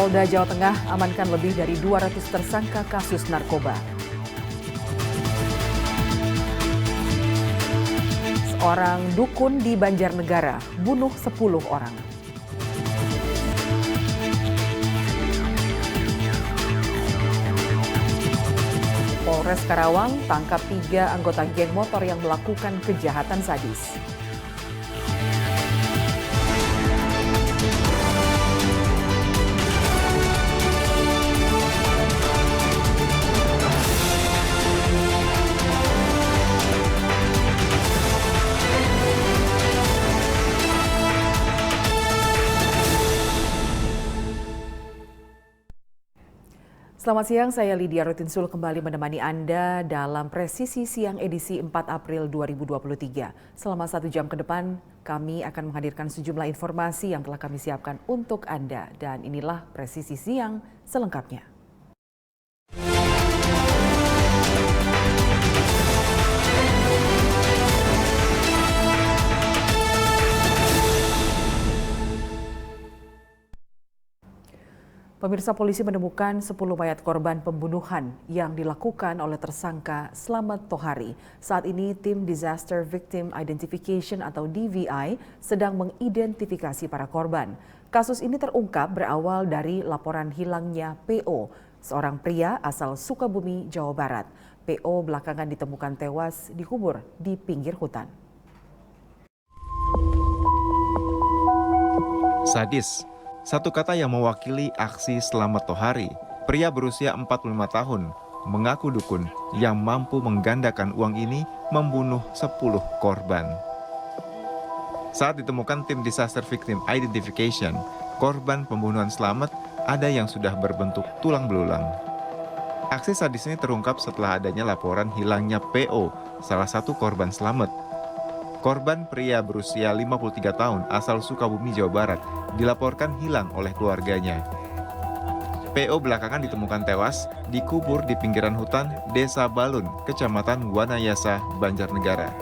Polda Jawa Tengah amankan lebih dari 200 tersangka kasus narkoba. Seorang dukun di Banjarnegara bunuh 10 orang. Polres Karawang tangkap 3 anggota geng motor yang melakukan kejahatan sadis. Selamat siang, saya Lydia Rotinsul kembali menemani Anda dalam Presisi Siang edisi 4 April 2023. Selama 1 jam ke depan, kami akan menghadirkan sejumlah informasi yang telah kami siapkan untuk Anda. Dan inilah Presisi Siang selengkapnya. Pemirsa, polisi menemukan 10 mayat korban pembunuhan yang dilakukan oleh tersangka Slamet Tohari. Saat ini tim Disaster Victim Identification atau DVI sedang mengidentifikasi para korban. Kasus ini terungkap berawal dari laporan hilangnya PO, seorang pria asal Sukabumi, Jawa Barat. PO belakangan ditemukan tewas dikubur di pinggir hutan. Sadis. Satu kata yang mewakili aksi Slamet Tohari. Pria berusia 45 tahun, mengaku dukun yang mampu menggandakan uang ini membunuh 10 korban. Saat ditemukan tim Disaster Victim Identification, korban pembunuhan Slamet ada yang sudah berbentuk tulang belulang. Aksi sadis ini terungkap setelah adanya laporan hilangnya PO, salah satu korban Slamet. Korban pria berusia 53 tahun asal Sukabumi, Jawa Barat dilaporkan hilang oleh keluarganya. PO belakangan ditemukan tewas dikubur di pinggiran hutan Desa Balun, Kecamatan Wanayasa, Banjarnegara.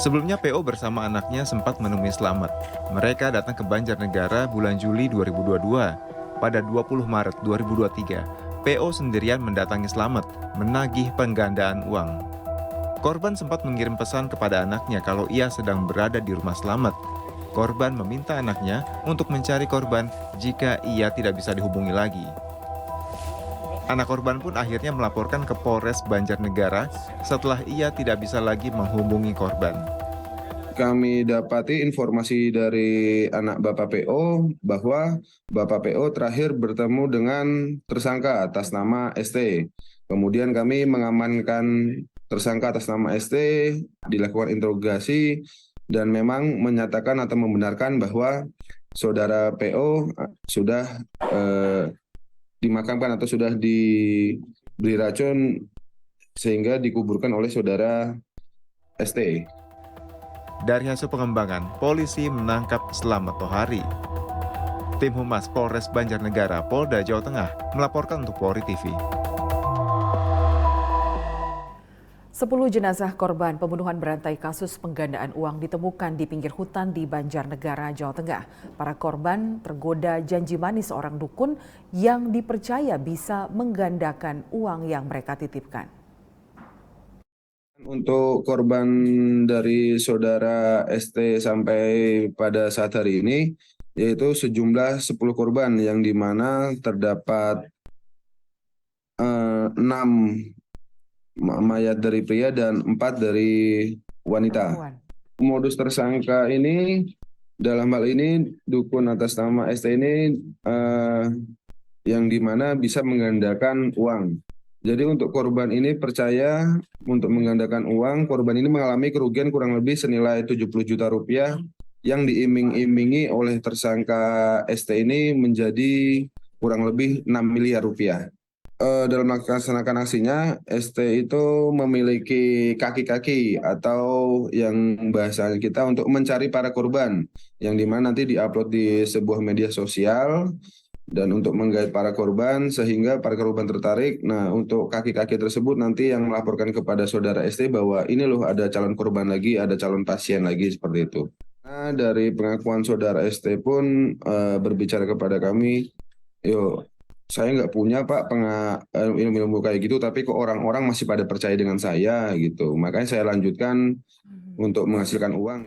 Sebelumnya PO bersama anaknya sempat menemui Slamet. Mereka datang ke Banjarnegara bulan Juli 2022. Pada 20 Maret 2023, PO sendirian mendatangi Slamet menagih penggandaan uang. Korban sempat mengirim pesan kepada anaknya kalau ia sedang berada di rumah Slamet. Korban meminta anaknya untuk mencari korban jika ia tidak bisa dihubungi lagi. Anak korban pun akhirnya melaporkan ke Polres Banjarnegara setelah ia tidak bisa lagi menghubungi korban. Kami dapati informasi dari anak Bapak PO bahwa Bapak PO terakhir bertemu dengan tersangka atas nama ST. Kemudian kami mengamankan tersangka atas nama ST, dilakukan interogasi, dan memang menyatakan atau membenarkan bahwa saudara PO sudah dimakamkan atau sudah diberi racun sehingga dikuburkan oleh saudara ST. Dari hasil pengembangan, polisi menangkap Slamet Tohari. Tim Humas Polres Banjarnegara, Polda Jawa Tengah melaporkan untuk Polri TV. 10 jenazah korban pembunuhan berantai kasus penggandaan uang ditemukan di pinggir hutan di Banjarnegara, Jawa Tengah. Para korban tergoda janji manis seorang dukun yang dipercaya bisa menggandakan uang yang mereka titipkan. Untuk korban dari saudara ST sampai pada saat hari ini, yaitu sejumlah 10 korban yang dimana terdapat 6 mayat dari pria dan 4 dari wanita. Modus tersangka ini dalam hal ini dukun atas nama ST ini yang dimana bisa menggandakan uang. Jadi untuk korban ini percaya untuk menggandakan uang, korban ini mengalami kerugian kurang lebih senilai 70 juta rupiah yang diiming-imingi oleh tersangka ST ini menjadi kurang lebih 6 miliar rupiah. Dalam melaksanakan aksinya, ST itu memiliki kaki-kaki atau yang bahasa kita untuk mencari para korban, yang dimana nanti diupload di sebuah media sosial dan untuk menggait para korban sehingga para korban tertarik. Nah, untuk kaki-kaki tersebut nanti yang melaporkan kepada saudara ST bahwa ini loh ada calon korban lagi, ada calon pasien lagi seperti itu. Nah, dari pengakuan saudara ST pun berbicara kepada kami, yuk saya nggak punya Pak ilmu-ilmu kayak gitu, tapi kok orang-orang masih pada percaya dengan saya gitu. Makanya saya lanjutkan untuk menghasilkan uang.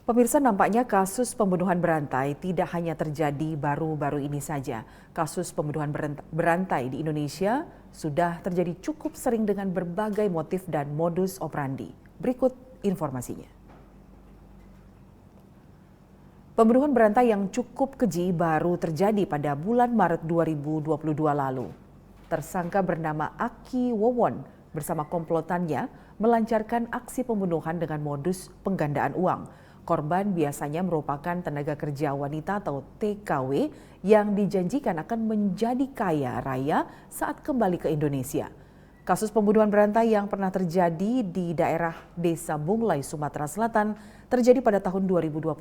Pemirsa, nampaknya kasus pembunuhan berantai tidak hanya terjadi baru-baru ini saja. Kasus pembunuhan berantai di Indonesia sudah terjadi cukup sering dengan berbagai motif dan modus operandi. Berikut informasinya. Pembunuhan berantai yang cukup keji baru terjadi pada bulan Maret 2022 lalu. Tersangka bernama Aki Wowon bersama komplotannya melancarkan aksi pembunuhan dengan modus penggandaan uang. Korban biasanya merupakan tenaga kerja wanita atau TKW yang dijanjikan akan menjadi kaya raya saat kembali ke Indonesia. Kasus pembunuhan berantai yang pernah terjadi di daerah Desa Bunglai, Sumatera Selatan terjadi pada tahun 2021.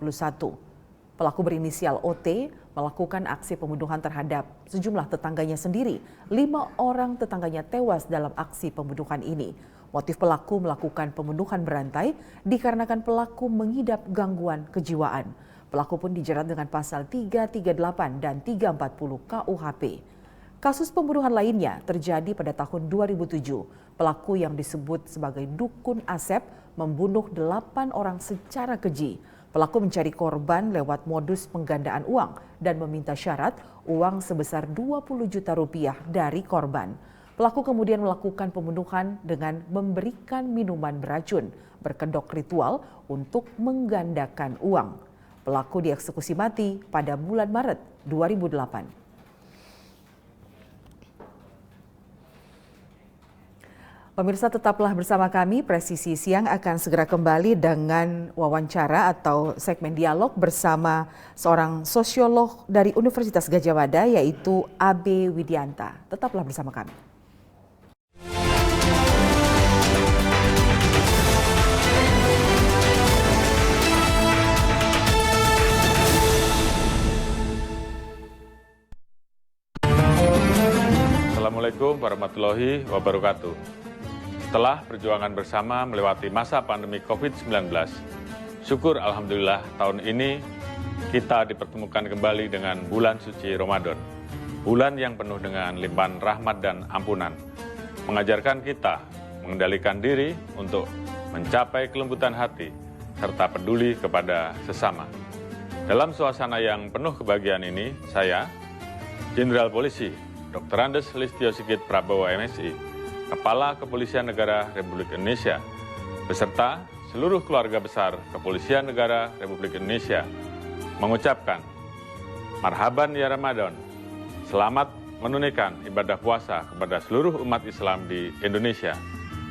Pelaku berinisial OT melakukan aksi pembunuhan terhadap sejumlah tetangganya sendiri. 5 orang tetangganya tewas dalam aksi pembunuhan ini. Motif pelaku melakukan pembunuhan berantai dikarenakan pelaku mengidap gangguan kejiwaan. Pelaku pun dijerat dengan pasal 338 dan 340 KUHP. Kasus pembunuhan lainnya terjadi pada tahun 2007. Pelaku yang disebut sebagai Dukun Asep membunuh 8 orang secara keji. Pelaku mencari korban lewat modus penggandaan uang dan meminta syarat uang sebesar 20 juta rupiah dari korban. Pelaku kemudian melakukan pembunuhan dengan memberikan minuman beracun berkedok ritual untuk menggandakan uang. Pelaku dieksekusi mati pada bulan Maret 2008. Pemirsa, tetaplah bersama kami. Presisi Siang akan segera kembali dengan wawancara atau segmen dialog bersama seorang sosiolog dari Universitas Gadjah Mada, yaitu Abe Widianta. Tetaplah bersama kami. Assalamualaikum warahmatullahi wabarakatuh. Setelah perjuangan bersama melewati masa pandemi COVID-19, syukur alhamdulillah tahun ini kita dipertemukan kembali dengan bulan suci Ramadan. Bulan yang penuh dengan limpahan rahmat dan ampunan, mengajarkan kita mengendalikan diri untuk mencapai kelembutan hati serta peduli kepada sesama. Dalam suasana yang penuh kebahagiaan ini, saya, Jenderal Polisi Dr. Andes Listio Sigit Prabowo MSI, Kepala Kepolisian Negara Republik Indonesia, beserta seluruh keluarga besar Kepolisian Negara Republik Indonesia, mengucapkan marhaban ya Ramadan, selamat menunaikan ibadah puasa kepada seluruh umat Islam di Indonesia.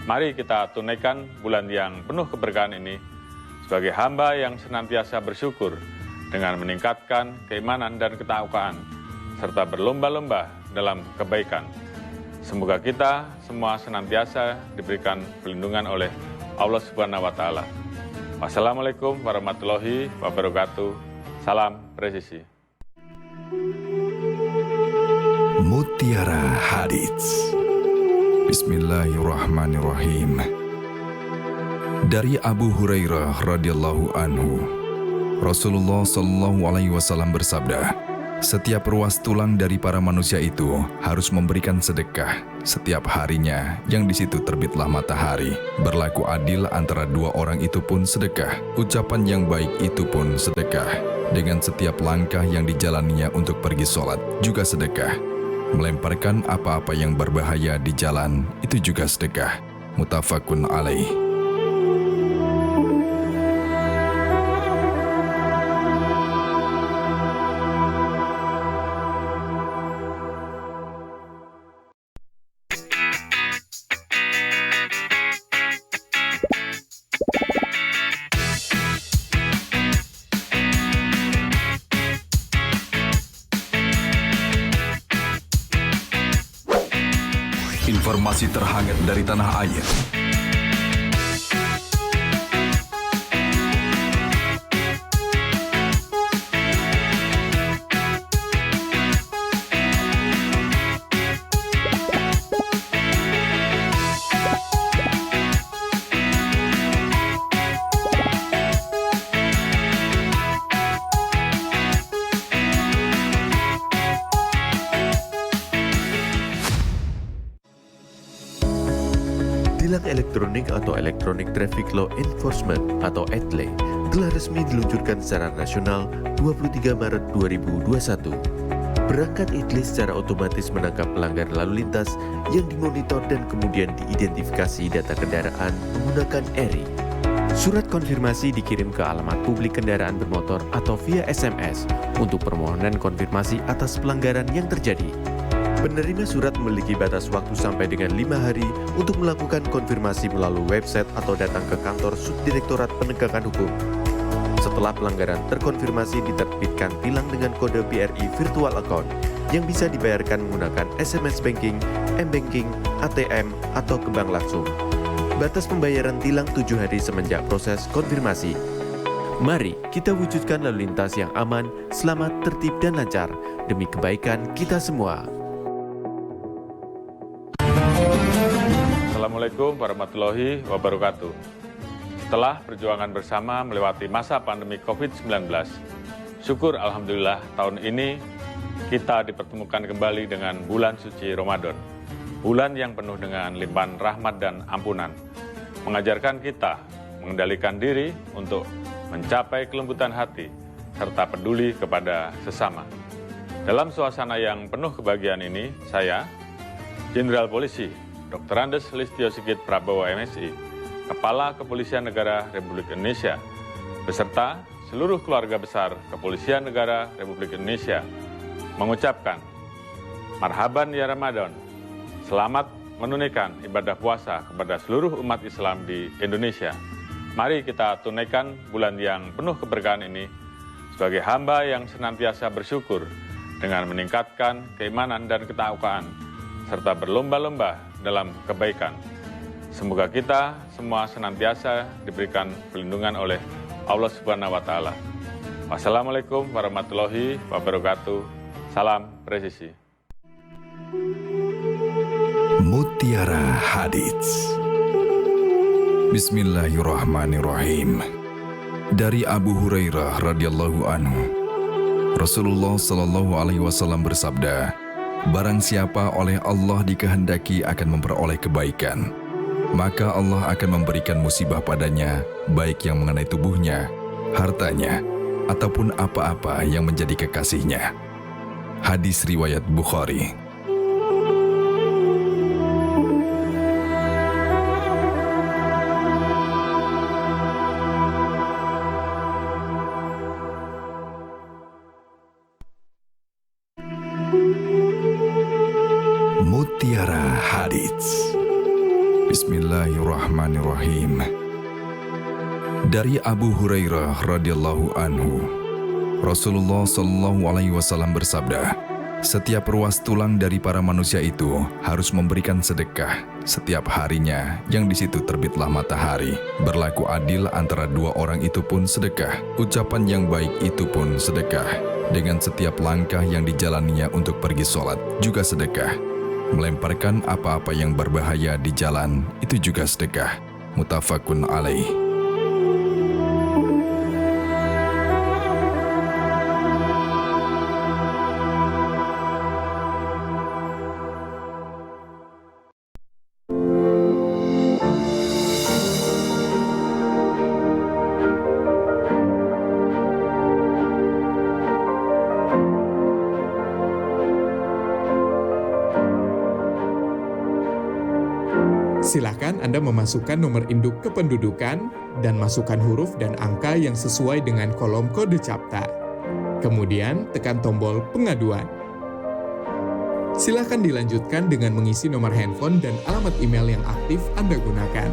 Mari kita tunaikan bulan yang penuh keberkahan ini sebagai hamba yang senantiasa bersyukur dengan meningkatkan keimanan dan ketakwaan, serta berlomba-lomba dalam kebaikan. Semoga kita semua senantiasa diberikan perlindungan oleh Allah Subhanahu wa Ta'ala. Wassalamualaikum warahmatullahi wabarakatuh. Salam presisi. Mutiara Hadits. Bismillahirrahmanirrahim. Dari Abu Hurairah radhiyallahu anhu, Rasulullah sallallahu alaihi wasallam bersabda, setiap ruas tulang dari para manusia itu harus memberikan sedekah setiap harinya yang di situ terbitlah matahari. Berlaku adil antara dua orang itu pun sedekah. Ucapan yang baik itu pun sedekah. Dengan setiap langkah yang dijalaninya untuk pergi sholat juga sedekah. Melemparkan apa-apa yang berbahaya di jalan itu juga sedekah. Muttafaqun alaih. Informasi terhangat dari tanah air. elektronik atau Electronic Traffic Law Enforcement atau ETLE telah resmi diluncurkan secara nasional 23 Maret 2021. Perangkat ETLE secara otomatis menangkap pelanggar lalu lintas yang dimonitor dan kemudian diidentifikasi data kendaraan menggunakan ERI. Surat konfirmasi dikirim ke alamat publik kendaraan bermotor atau via SMS untuk permohonan konfirmasi atas pelanggaran yang terjadi. Penerima surat memiliki batas waktu sampai dengan 5 hari untuk melakukan konfirmasi melalui website atau datang ke kantor Subdirektorat Penegakan Hukum. Setelah pelanggaran terkonfirmasi, diterbitkan tilang dengan kode BRI Virtual Account yang bisa dibayarkan menggunakan SMS Banking, M-Banking, ATM, atau ke bank langsung. Batas pembayaran tilang 7 hari semenjak proses konfirmasi. Mari kita wujudkan lalu lintas yang aman, selamat, tertib, dan lancar demi kebaikan kita semua. Assalamualaikum warahmatullahi wabarakatuh. Setelah perjuangan bersama melewati masa pandemi COVID-19, syukur Alhamdulillah tahun ini kita dipertemukan kembali dengan bulan suci Ramadan. Bulan yang penuh dengan limpahan rahmat dan ampunan, mengajarkan kita mengendalikan diri untuk mencapai kelembutan hati, serta peduli kepada sesama. Dalam suasana yang penuh kebahagiaan ini, saya, Jenderal Polisi Dr. Andes Listio Sigit Prabowo MSI, Kepala Kepolisian Negara Republik Indonesia, beserta seluruh keluarga besar Kepolisian Negara Republik Indonesia, mengucapkan Marhaban ya Ramadan, selamat menunaikan ibadah puasa kepada seluruh umat Islam di Indonesia. Mari kita tunaikan bulan yang penuh keberkahan ini sebagai hamba yang senantiasa bersyukur dengan meningkatkan keimanan dan ketakwaan, serta berlomba-lomba dalam kebaikan. Semoga kita semua senantiasa diberikan perlindungan oleh Allah Subhanahu wa Ta'ala. Wassalamualaikum warahmatullahi wabarakatuh. Salam presisi. Mutiara Hadits. Bismillahirrahmanirrahim. Dari Abu Hurairah radhiyallahu anhu, Rasulullah sallallahu alaihi wasallam bersabda, barang siapa oleh Allah dikehendaki akan memperoleh kebaikan, maka Allah akan memberikan musibah padanya, baik yang mengenai tubuhnya, hartanya, ataupun apa-apa yang menjadi kekasihnya. Hadis riwayat Bukhari. Mutiara Hadits. Bismillahirrahmanirrahim. Dari Abu Hurairah radhiyallahu anhu, Rasulullah sallallahu alaihi wasallam bersabda, setiap ruas tulang dari para manusia itu harus memberikan sedekah setiap harinya yang di situ terbitlah matahari. Berlaku adil antara dua orang itu pun sedekah. Ucapan yang baik itu pun sedekah. Dengan setiap langkah yang dijalaninya untuk pergi sholat juga sedekah. Melemparkan apa-apa yang berbahaya di jalan itu juga sedekah. Muttafaqun alaih. Silakan Anda memasukkan nomor induk kependudukan dan masukkan huruf dan angka yang sesuai dengan kolom kode CAPTA. Kemudian tekan tombol pengaduan. Silakan dilanjutkan dengan mengisi nomor handphone dan alamat email yang aktif Anda gunakan.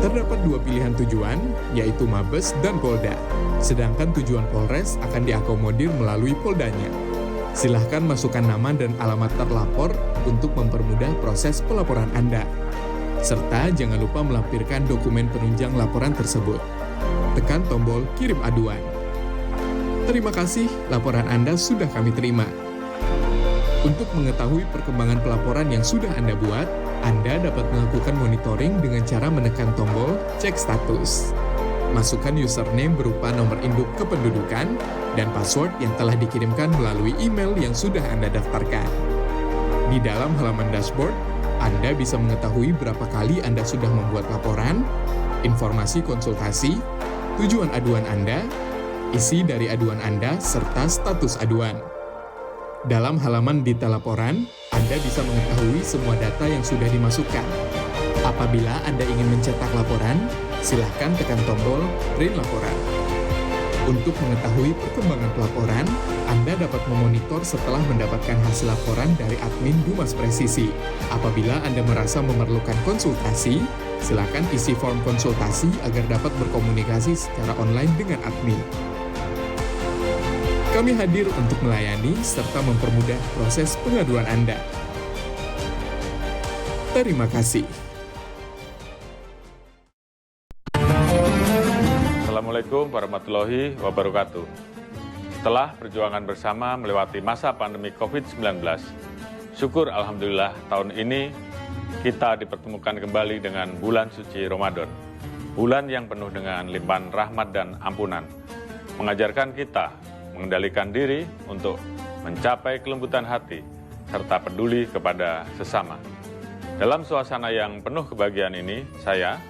Terdapat dua pilihan tujuan, yaitu Mabes dan Polda. Sedangkan tujuan Polres akan diakomodir melalui Poldanya. Silahkan masukkan nama dan alamat terlapor untuk mempermudah proses pelaporan Anda. Serta jangan lupa melampirkan dokumen penunjang laporan tersebut. Tekan tombol kirim aduan. Terima kasih, laporan Anda sudah kami terima. Untuk mengetahui perkembangan pelaporan yang sudah Anda buat, Anda dapat melakukan monitoring dengan cara menekan tombol cek status. Masukkan username berupa nomor induk kependudukan dan password yang telah dikirimkan melalui email yang sudah Anda daftarkan. Di dalam halaman dashboard, Anda bisa mengetahui berapa kali Anda sudah membuat laporan, informasi konsultasi, tujuan aduan Anda, isi dari aduan Anda, serta status aduan. Dalam halaman detail laporan, Anda bisa mengetahui semua data yang sudah dimasukkan. Apabila Anda ingin mencetak laporan, silakan tekan tombol print laporan. Untuk mengetahui perkembangan pelaporan, Anda dapat memonitor setelah mendapatkan hasil laporan dari admin Dumas Presisi. Apabila Anda merasa memerlukan konsultasi, silakan isi form konsultasi agar dapat berkomunikasi secara online dengan admin. Kami hadir untuk melayani serta mempermudah proses pengaduan Anda. Terima kasih. Assalamualaikum warahmatullahi wabarakatuh. Setelah perjuangan bersama melewati masa pandemi COVID-19, syukur Alhamdulillah tahun ini kita dipertemukan kembali dengan bulan suci Ramadan. Bulan yang penuh dengan limpahan rahmat dan ampunan, mengajarkan kita mengendalikan diri untuk mencapai kelembutan hati, serta peduli kepada sesama. Dalam suasana yang penuh kebahagiaan ini, saya,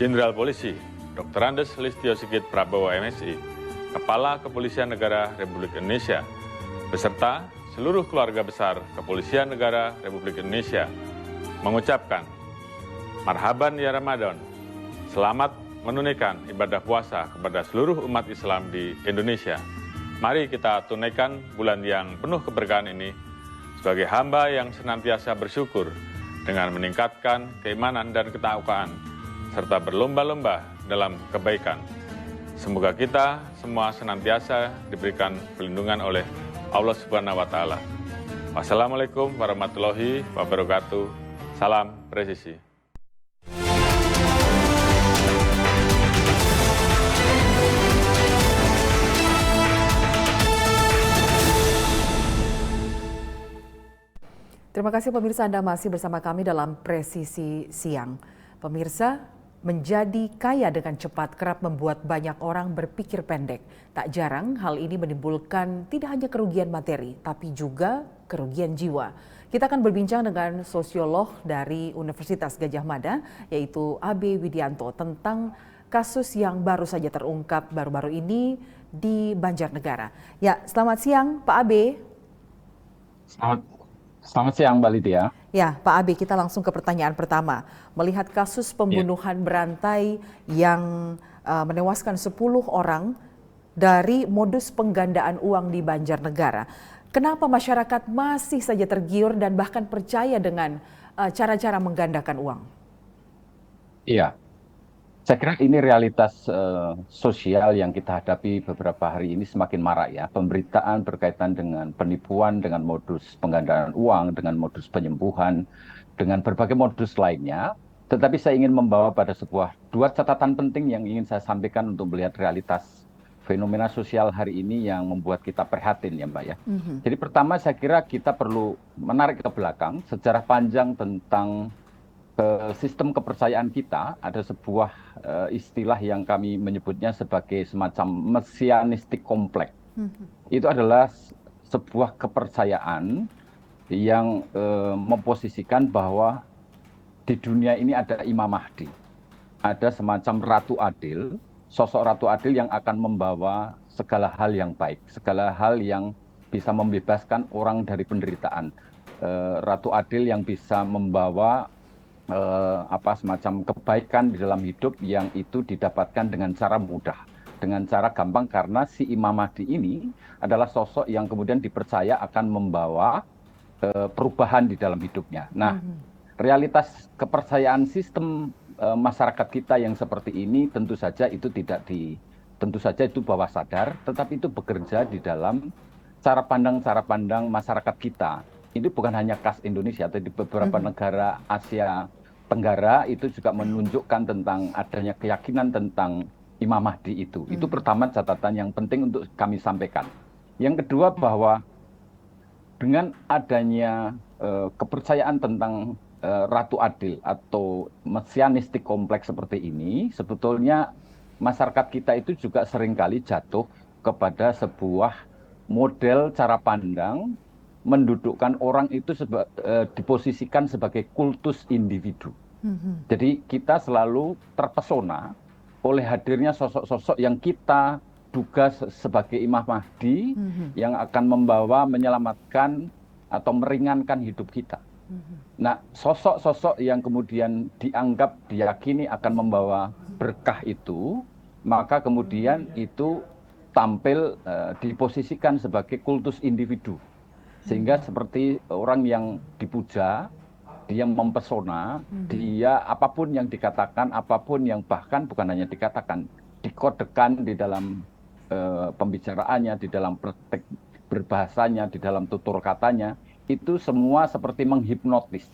Jenderal Polisi Dr. Andes Listio Sigit Prabowo MSI, Kepala Kepolisian Negara Republik Indonesia, beserta seluruh keluarga besar Kepolisian Negara Republik Indonesia, mengucapkan Marhaban ya Ramadan, selamat menunaikan ibadah puasa kepada seluruh umat Islam di Indonesia. Mari kita tunaikan bulan yang penuh keberkahan ini sebagai hamba yang senantiasa bersyukur dengan meningkatkan keimanan dan ketakwaan, serta berlomba-lomba dalam kebaikan. Semoga kita semua senantiasa diberikan perlindungan oleh Allah Subhanahu wa Ta'ala. Wassalamualaikum warahmatullahi wabarakatuh. Salam presisi. Terima kasih pemirsa, Anda masih bersama kami dalam Presisi Siang. Pemirsa, menjadi kaya dengan cepat kerap membuat banyak orang berpikir pendek. Tak jarang hal ini menimbulkan tidak hanya kerugian materi, tapi juga kerugian jiwa. Kita akan berbincang dengan sosiolog dari Universitas Gadjah Mada, yaitu Abe Widianto, tentang kasus yang baru saja terungkap baru-baru ini di Banjarnegara. Ya, selamat siang Pak Abe. Selamat siang Mbak Lydia. Ya, Pak Abe, kita langsung ke pertanyaan pertama. Melihat kasus pembunuhan berantai yang menewaskan 10 orang dari modus penggandaan uang di Banjarnegara, kenapa masyarakat masih saja tergiur dan bahkan percaya dengan cara-cara menggandakan uang? Iya, saya kira ini realitas sosial yang kita hadapi beberapa hari ini semakin marak ya. Pemberitaan berkaitan dengan penipuan, dengan modus penggandaan uang, dengan modus penyembuhan, dengan berbagai modus lainnya. Tetapi saya ingin membawa pada dua catatan penting yang ingin saya sampaikan untuk melihat realitas fenomena sosial hari ini yang membuat kita prihatin ya Mbak ya. Jadi pertama saya kira kita perlu menarik ke belakang sejarah panjang tentang sistem kepercayaan kita. Ada sebuah istilah yang kami menyebutnya sebagai semacam mesianistik kompleks. Itu adalah sebuah kepercayaan yang memposisikan bahwa di dunia ini ada Imam Mahdi, ada semacam Ratu Adil, sosok Ratu Adil yang akan membawa segala hal yang baik, segala hal yang bisa membebaskan orang dari penderitaan. Ratu Adil yang bisa membawa semacam kebaikan di dalam hidup yang itu didapatkan dengan cara mudah, dengan cara gampang, karena si Imam Mahdi ini adalah sosok yang kemudian dipercaya akan membawa perubahan di dalam hidupnya. Nah, realitas kepercayaan sistem masyarakat kita yang seperti ini tentu saja itu itu bawah sadar, tetapi itu bekerja di dalam cara pandang masyarakat kita. Ini bukan hanya khas Indonesia, tapi di beberapa negara Asia Tenggara itu juga menunjukkan tentang adanya keyakinan tentang Imam Mahdi itu. Itu pertama catatan yang penting untuk kami sampaikan. Yang kedua bahwa dengan adanya kepercayaan tentang Ratu Adil atau mesianistik kompleks seperti ini, sebetulnya masyarakat kita itu juga seringkali jatuh kepada sebuah model cara pandang mendudukkan orang itu diposisikan sebagai kultus individu. Jadi kita selalu terpesona oleh hadirnya sosok-sosok yang kita duga sebagai Imam Mahdi yang akan membawa, menyelamatkan atau meringankan hidup kita. Nah, sosok-sosok yang kemudian dianggap, diyakini akan membawa berkah itu, maka kemudian itu tampil diposisikan sebagai kultus individu. Sehingga seperti orang yang dipuja, dia mempesona, dia apapun yang dikatakan, apapun yang bahkan bukan hanya dikatakan, dikodekan di dalam pembicaraannya, di dalam praktek berbahasanya, di dalam tutur katanya, itu semua seperti menghipnotis.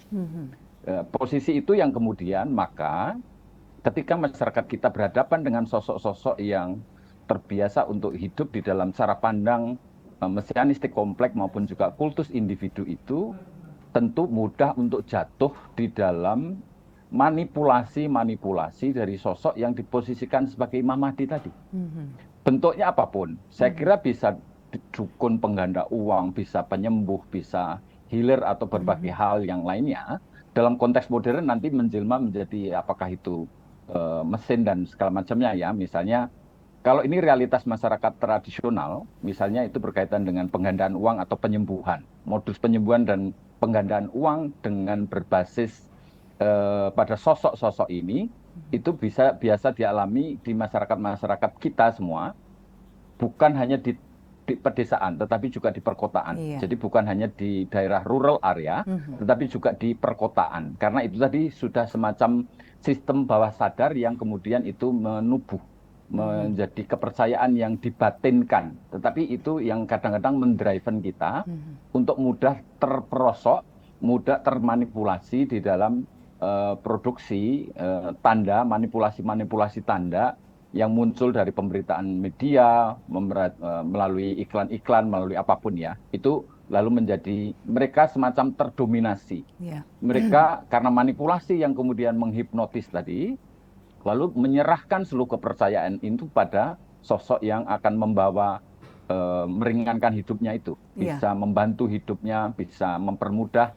Posisi itu yang kemudian maka ketika masyarakat kita berhadapan dengan sosok-sosok yang terbiasa untuk hidup di dalam cara pandang mesianistik kompleks maupun juga kultus individu itu, tentu mudah untuk jatuh di dalam manipulasi dari sosok yang diposisikan sebagai Imam Mahdi tadi. Bentuknya apapun, saya kira bisa dukun pengganda uang, bisa penyembuh, bisa healer atau berbagai hal yang lainnya. Dalam konteks modern nanti menjelma menjadi apakah itu mesin dan segala macamnya ya. Misalnya kalau ini realitas masyarakat tradisional, misalnya itu berkaitan dengan penggandaan uang atau penyembuhan, modus penyembuhan dan penggandaan uang dengan berbasis pada sosok-sosok ini, itu biasa dialami di masyarakat-masyarakat kita semua, bukan hanya di pedesaan, tetapi juga di perkotaan. Jadi bukan hanya di daerah rural area, tetapi juga di perkotaan. Karena itu tadi sudah semacam sistem bawah sadar yang kemudian itu menubuh, menjadi kepercayaan yang dibatinkan. Tetapi itu yang kadang-kadang mendriven kita untuk mudah terperosok, mudah termanipulasi di dalam produksi tanda, manipulasi tanda yang muncul dari pemberitaan media, melalui iklan-iklan, melalui apapun ya. Itu lalu menjadi mereka semacam terdominasi. Mereka karena manipulasi yang kemudian menghipnotis tadi, lalu menyerahkan seluruh kepercayaan itu pada sosok yang akan membawa meringankan hidupnya itu, bisa membantu hidupnya, bisa mempermudah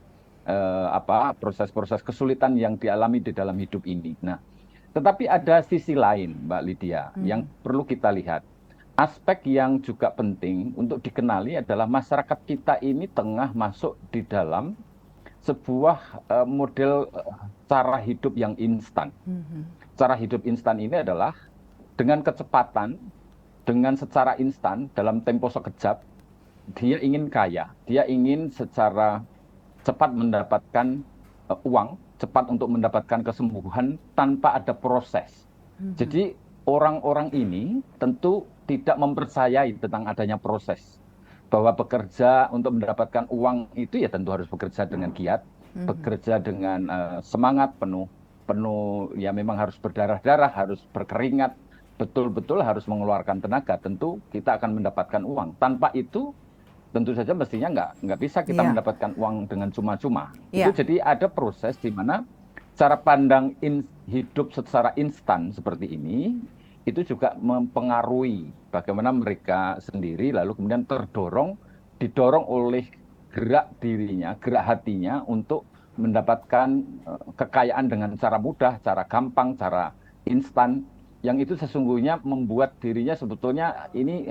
proses-proses kesulitan yang dialami di dalam hidup ini. Nah, tetapi ada sisi lain, Mbak Lydia, yang perlu kita lihat. Aspek yang juga penting untuk dikenali adalah masyarakat kita ini tengah masuk di dalam sebuah model cara hidup yang instan. Cara hidup instan ini adalah dengan kecepatan, dengan secara instan, dalam tempo sekejap, dia ingin kaya, dia ingin secara cepat mendapatkan uang, cepat untuk mendapatkan kesembuhan tanpa ada proses. Jadi orang-orang ini tentu tidak mempercayai tentang adanya proses. Bahwa bekerja untuk mendapatkan uang itu ya tentu harus bekerja dengan giat, bekerja dengan semangat penuh ya memang harus berdarah-darah, harus berkeringat, betul-betul harus mengeluarkan tenaga. Tentu kita akan mendapatkan uang. Tanpa itu tentu saja mestinya nggak bisa kita mendapatkan uang dengan cuma-cuma. Itu jadi ada proses di mana cara pandang hidup secara instan seperti ini itu juga mempengaruhi bagaimana mereka sendiri lalu kemudian didorong oleh gerak dirinya, gerak hatinya untuk mendapatkan kekayaan dengan cara mudah, cara gampang, cara instan. Yang itu sesungguhnya membuat dirinya sebetulnya ini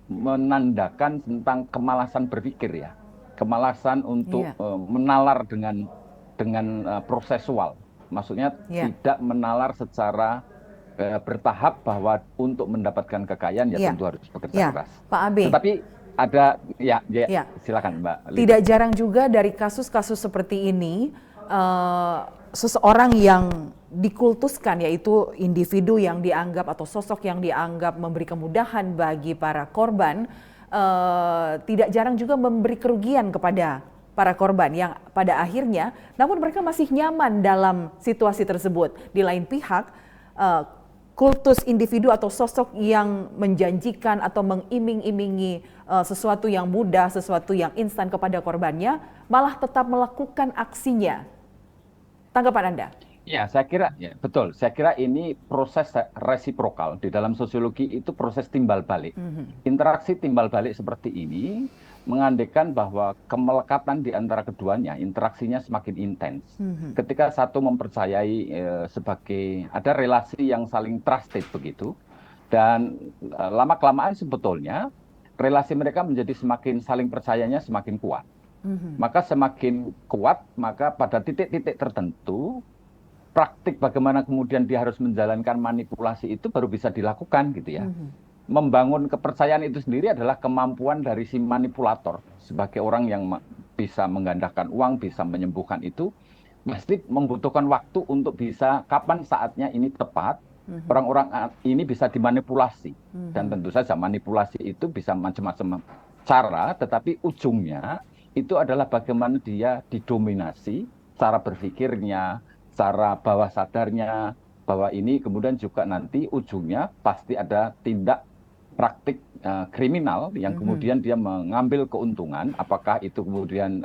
menandakan tentang kemalasan berpikir ya, kemalasan untuk menalar dengan prosesual, maksudnya tidak menalar secara bertahap bahwa untuk mendapatkan kekayaan ya tentu harus bekerja keras. Pak Abe. Tetapi ada silakan Mbak. Tidak jarang juga dari kasus-kasus seperti ini seseorang yang dikultuskan, yaitu individu yang dianggap atau sosok yang dianggap memberi kemudahan bagi para korban, tidak jarang juga memberi kerugian kepada para korban yang pada akhirnya, namun mereka masih nyaman dalam situasi tersebut. Di lain pihak, kultus individu atau sosok yang menjanjikan atau mengiming-imingi sesuatu yang mudah, sesuatu yang instan kepada korbannya, malah tetap melakukan aksinya. Tanggapan Anda? Ya, saya kira ya, betul. Saya kira ini proses resiprokal. Di dalam sosiologi itu proses timbal balik. Interaksi timbal balik seperti ini mengandaikan bahwa kemelekatan di antara keduanya, interaksinya semakin intens. Ketika satu mempercayai sebagai ada relasi yang saling trusted begitu, dan lama-kelamaan sebetulnya relasi mereka menjadi semakin saling percayanya semakin kuat. Maka semakin kuat, maka pada titik-titik tertentu, praktik bagaimana kemudian dia harus menjalankan manipulasi itu baru bisa dilakukan gitu ya. Membangun kepercayaan itu sendiri adalah kemampuan dari si manipulator sebagai orang yang bisa menggandakan uang, bisa menyembuhkan itu, pasti membutuhkan waktu untuk bisa kapan saatnya ini tepat, orang-orang ini bisa dimanipulasi. Dan tentu saja manipulasi itu bisa macam-macam cara, tetapi ujungnya itu adalah bagaimana dia didominasi, cara berpikirnya, cara bawah sadarnya, bahwa ini kemudian juga nanti ujungnya pasti ada tindak praktik kriminal yang kemudian dia mengambil keuntungan, apakah itu kemudian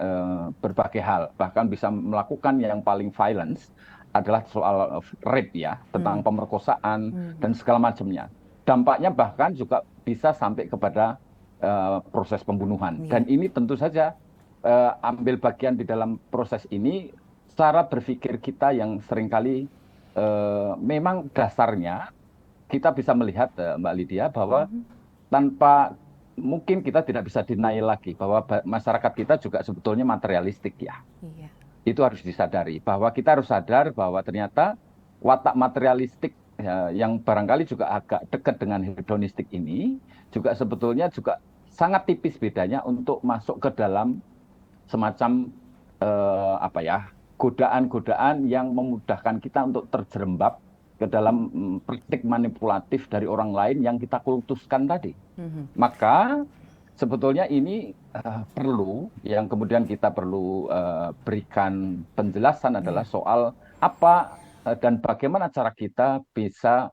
berbagai hal, bahkan bisa melakukan yang paling violence adalah soal rape ya, tentang pemerkosaan dan segala macamnya. Dampaknya bahkan juga bisa sampai kepada proses pembunuhan. Dan ini tentu saja ambil bagian di dalam proses ini, cara berpikir kita yang seringkali memang dasarnya kita bisa melihat Mbak Lydia bahwa tanpa mungkin kita tidak bisa denial lagi bahwa masyarakat kita juga sebetulnya materialistik ya. Itu harus disadari bahwa kita harus sadar bahwa ternyata watak materialistik yang barangkali juga agak dekat dengan hedonistik ini juga sebetulnya juga sangat tipis bedanya untuk masuk ke dalam semacam godaan-godaan yang memudahkan kita untuk terjerembab ke dalam praktik manipulatif dari orang lain yang kita kultuskan tadi. Maka sebetulnya ini perlu, yang kemudian kita perlu berikan penjelasan adalah soal apa dan bagaimana cara kita bisa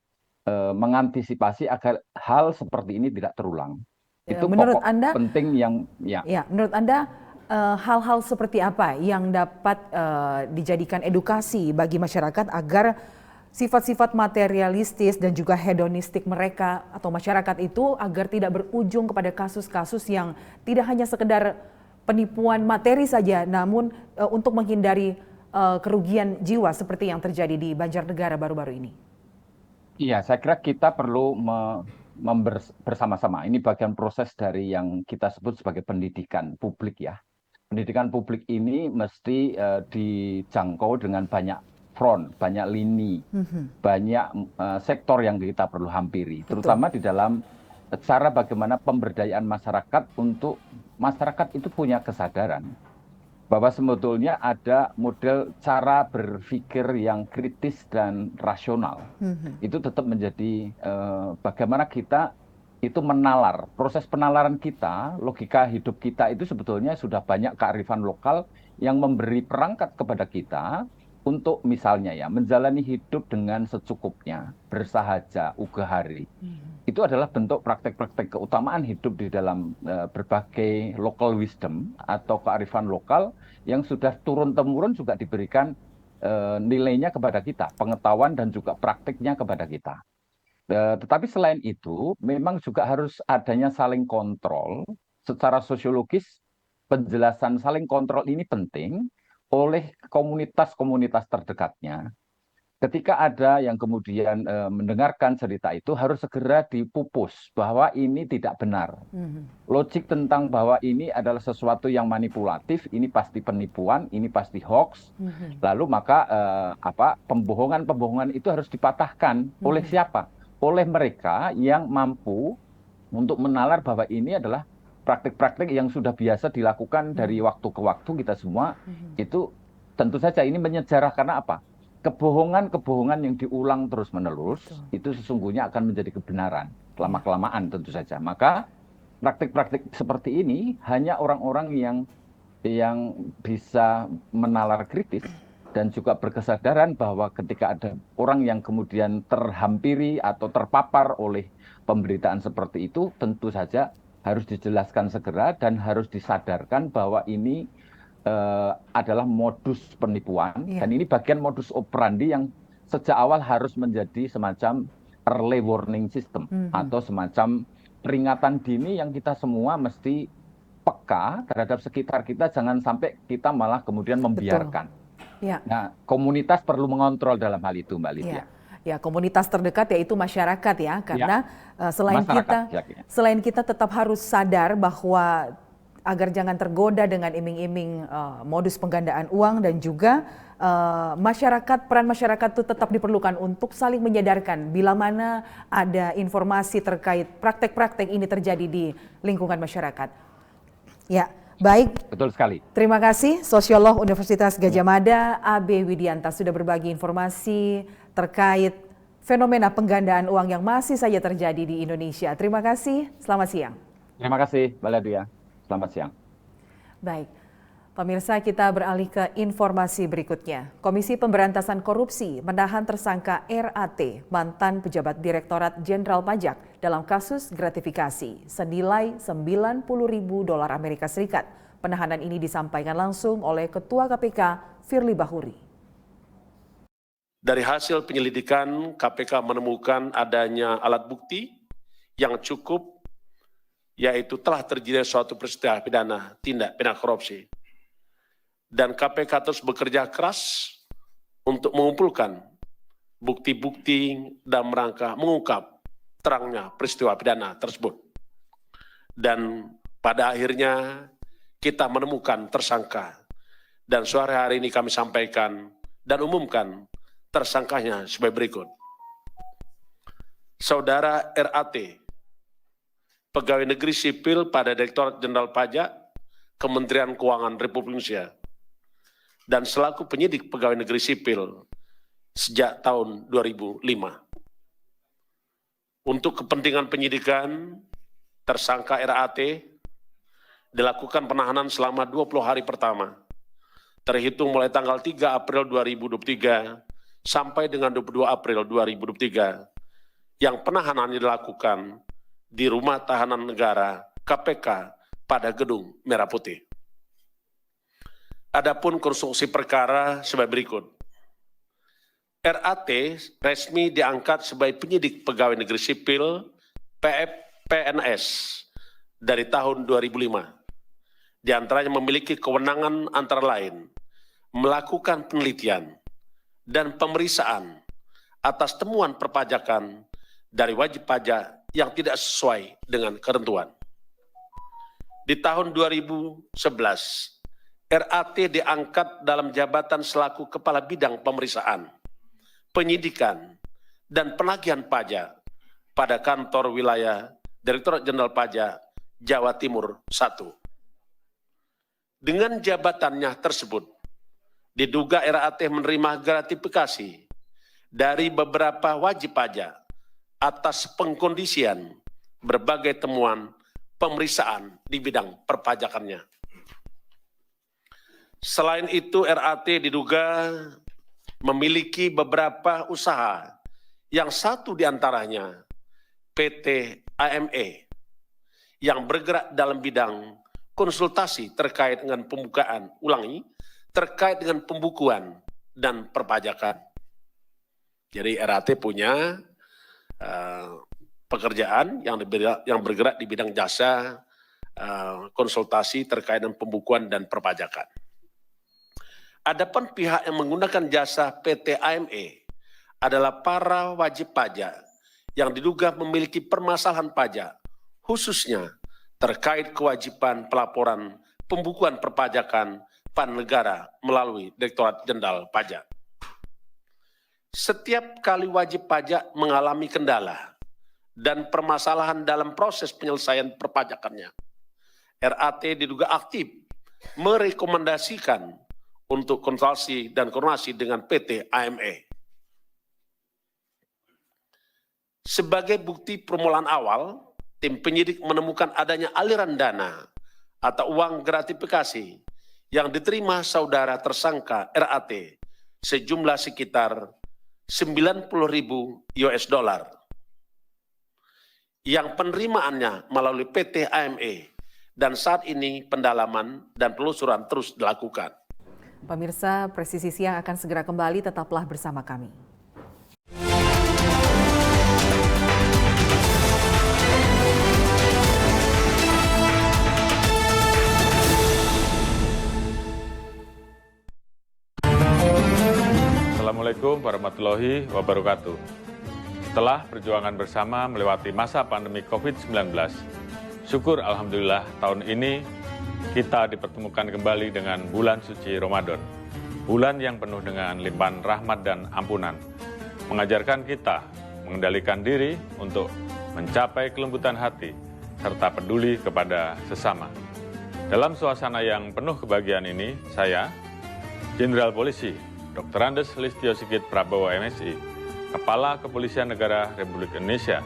mengantisipasi agar hal seperti ini tidak terulang. Itu menurut pokok Anda, penting yang menurut Anda hal-hal seperti apa yang dapat dijadikan edukasi bagi masyarakat agar sifat-sifat materialistis dan juga hedonistik mereka atau masyarakat itu agar tidak berujung kepada kasus-kasus yang tidak hanya sekedar penipuan materi saja, namun untuk menghindari kerugian jiwa seperti yang terjadi di Banjarnegara baru-baru ini? Iya, saya kira kita perlu bersama-sama. Ini bagian proses dari yang kita sebut sebagai pendidikan publik ya. Pendidikan publik ini mesti dijangkau dengan banyak front, banyak lini, banyak sektor yang kita perlu hampiri, terutama di dalam cara bagaimana pemberdayaan masyarakat untuk masyarakat itu punya kesadaran bahwa sebetulnya ada model cara berpikir yang kritis dan rasional. Itu tetap menjadi bagaimana kita itu menalar, proses penalaran kita, logika hidup kita itu sebetulnya sudah banyak kearifan lokal yang memberi perangkat kepada kita untuk misalnya ya menjalani hidup dengan secukupnya, bersahaja, ugahari. Itu adalah bentuk praktek-praktek keutamaan hidup di dalam berbagai local wisdom atau kearifan lokal yang sudah turun-temurun juga diberikan nilainya kepada kita, pengetahuan dan juga praktiknya kepada kita. Tetapi selain itu, memang juga harus adanya saling kontrol secara sosiologis. Penjelasan saling kontrol ini penting oleh komunitas-komunitas terdekatnya. Ketika ada yang kemudian mendengarkan cerita itu harus segera dipupus bahwa ini tidak benar. Logik tentang bahwa ini adalah sesuatu yang manipulatif, ini pasti penipuan, ini pasti hoax. Lalu maka pembohongan-pembohongan itu harus dipatahkan oleh siapa? Oleh mereka yang mampu untuk menalar bahwa ini adalah praktik-praktik yang sudah biasa dilakukan dari waktu ke waktu kita semua. Itu tentu saja ini menyejarah karena apa? Kebohongan-kebohongan yang diulang terus-menerus itu sesungguhnya akan menjadi kebenaran lama-kelamaan tentu saja. Maka praktik-praktik seperti ini hanya orang-orang yang bisa menalar kritis dan juga berkesadaran bahwa ketika ada orang yang kemudian terhampiri atau terpapar oleh pemberitaan seperti itu, tentu saja harus dijelaskan segera dan harus disadarkan bahwa ini adalah modus penipuan. Dan ini bagian modus operandi yang sejak awal harus menjadi semacam early warning system atau semacam peringatan dini yang kita semua mesti peka terhadap sekitar kita, jangan sampai kita malah kemudian membiarkan. Ya. Nah, komunitas perlu mengontrol dalam hal itu, Mbak Lydia. Ya, komunitas terdekat yaitu masyarakat ya, karena masyarakat, selain kita tetap harus sadar bahwa agar jangan tergoda dengan iming-iming modus penggandaan uang, dan juga peran masyarakat itu tetap diperlukan untuk saling menyadarkan bila mana ada informasi terkait praktek-praktek ini terjadi di lingkungan masyarakat. Ya, baik. Betul sekali. Terima kasih Sosiolog Universitas Gadjah Mada, AB Widianta, sudah berbagi informasi terkait fenomena penggandaan uang yang masih saja terjadi di Indonesia. Terima kasih, selamat siang. Terima kasih, Mbak Lydia. Selamat siang. Baik, pemirsa, kita beralih ke informasi berikutnya. Komisi Pemberantasan Korupsi menahan tersangka RAT, mantan pejabat Direktorat Jenderal Pajak, dalam kasus gratifikasi senilai $90.000 Amerika Serikat. Penahanan ini disampaikan langsung oleh Ketua KPK Firly Bahuri. Dari hasil penyelidikan, KPK menemukan adanya alat bukti yang cukup, yaitu telah terjadi suatu peristiwa pidana, tindak pidana korupsi. Dan KPK terus bekerja keras untuk mengumpulkan bukti-bukti dan rangka mengungkap terangnya peristiwa pidana tersebut. Dan pada akhirnya kita menemukan tersangka. Dan sore hari ini kami sampaikan dan umumkan tersangkanya sebagai berikut. Saudara RAT, pegawai negeri sipil pada Direktorat Jenderal Pajak, Kementerian Keuangan Republik Indonesia, dan selaku penyidik pegawai negeri sipil sejak tahun 2005. Untuk kepentingan penyidikan, tersangka RAT dilakukan penahanan selama 20 hari pertama, terhitung mulai tanggal 3 April 2023 sampai dengan 22 April 2023, yang penahanannya dilakukan di Rumah Tahanan Negara KPK pada Gedung Merah Putih. Adapun konstruksi perkara sebagai berikut. RAT resmi diangkat sebagai penyidik pegawai negeri sipil PNS dari tahun 2005. Di antaranya memiliki kewenangan antara lain melakukan penelitian dan pemeriksaan atas temuan perpajakan dari wajib pajak yang tidak sesuai dengan ketentuan. Di tahun 2011, RAT diangkat dalam jabatan selaku Kepala Bidang Pemeriksaan, Penyidikan, dan Penagihan Pajak pada kantor wilayah Direktorat Jenderal Pajak Jawa Timur 1. Dengan jabatannya tersebut, diduga RAT menerima gratifikasi dari beberapa wajib pajak atas pengkondisian berbagai temuan pemeriksaan di bidang perpajakannya. Selain itu, RAT diduga memiliki beberapa usaha, yang satu diantaranya PT AME, yang bergerak dalam bidang konsultasi terkait dengan terkait dengan pembukuan dan perpajakan. Jadi RAT punya pekerjaan yang bergerak di bidang jasa konsultasi terkait dengan pembukuan dan perpajakan. Adapun pihak yang menggunakan jasa PT AME adalah para wajib pajak yang diduga memiliki permasalahan pajak, khususnya terkait kewajiban pelaporan pembukuan perpajakan pada negara melalui Direktorat Jenderal Pajak. Setiap kali wajib pajak mengalami kendala dan permasalahan dalam proses penyelesaian perpajakannya, RAT diduga aktif merekomendasikan untuk konsultasi dan koordinasi dengan PT AME. Sebagai bukti permulaan awal, tim penyidik menemukan adanya aliran dana atau uang gratifikasi yang diterima saudara tersangka RAT sejumlah sekitar $90.000 yang penerimaannya melalui PT AME, dan saat ini pendalaman dan penelusuran terus dilakukan. Pemirsa, Presisi Siang akan segera kembali, tetaplah bersama kami. Assalamualaikum warahmatullahi wabarakatuh. Setelah perjuangan bersama melewati masa pandemi COVID-19, syukur Alhamdulillah tahun ini kita dipertemukan kembali dengan bulan suci Ramadan. Bulan yang penuh dengan limpahan rahmat dan ampunan, mengajarkan kita mengendalikan diri untuk mencapai kelembutan hati, serta peduli kepada sesama. Dalam suasana yang penuh kebahagiaan ini, saya, Jenderal Polisi Dr. Andes Listio Sigit Prabowo MSI, Kepala Kepolisian Negara Republik Indonesia,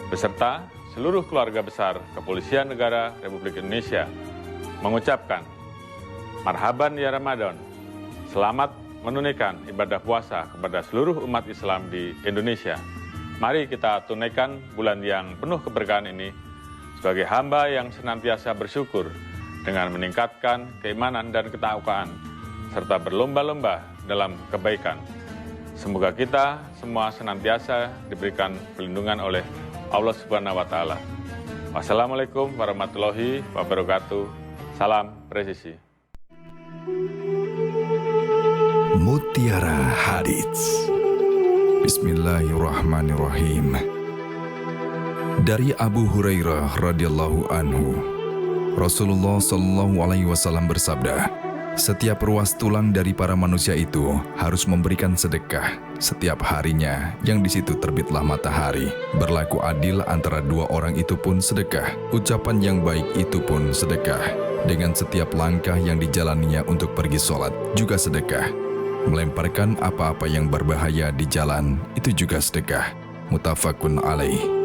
beserta seluruh keluarga besar Kepolisian Negara Republik Indonesia, mengucapkan Marhaban ya Ramadan, selamat menunaikan ibadah puasa kepada seluruh umat Islam di Indonesia. Mari kita tunaikan bulan yang penuh keberkahan ini sebagai hamba yang senantiasa bersyukur dengan meningkatkan keimanan dan ketakwaan, serta berlomba-lomba dalam kebaikan. Semoga kita semua senantiasa diberikan perlindungan oleh Allah Subhanahu wa Ta'ala. Wassalamualaikum warahmatullahi wabarakatuh. Salam presisi. Mutiara Hadits. Bismillahirrahmanirrahim. Dari Abu Hurairah radhiyallahu anhu, Rasulullah Shallallahu alaihi wasallam bersabda, setiap ruas tulang dari para manusia itu harus memberikan sedekah setiap harinya yang di situ terbitlah matahari. Berlaku adil antara dua orang itu pun sedekah. Ucapan yang baik itu pun sedekah. Dengan setiap langkah yang dijalaninya untuk pergi sholat juga sedekah. Melemparkan apa-apa yang berbahaya di jalan itu juga sedekah. Muttafaqun alaih.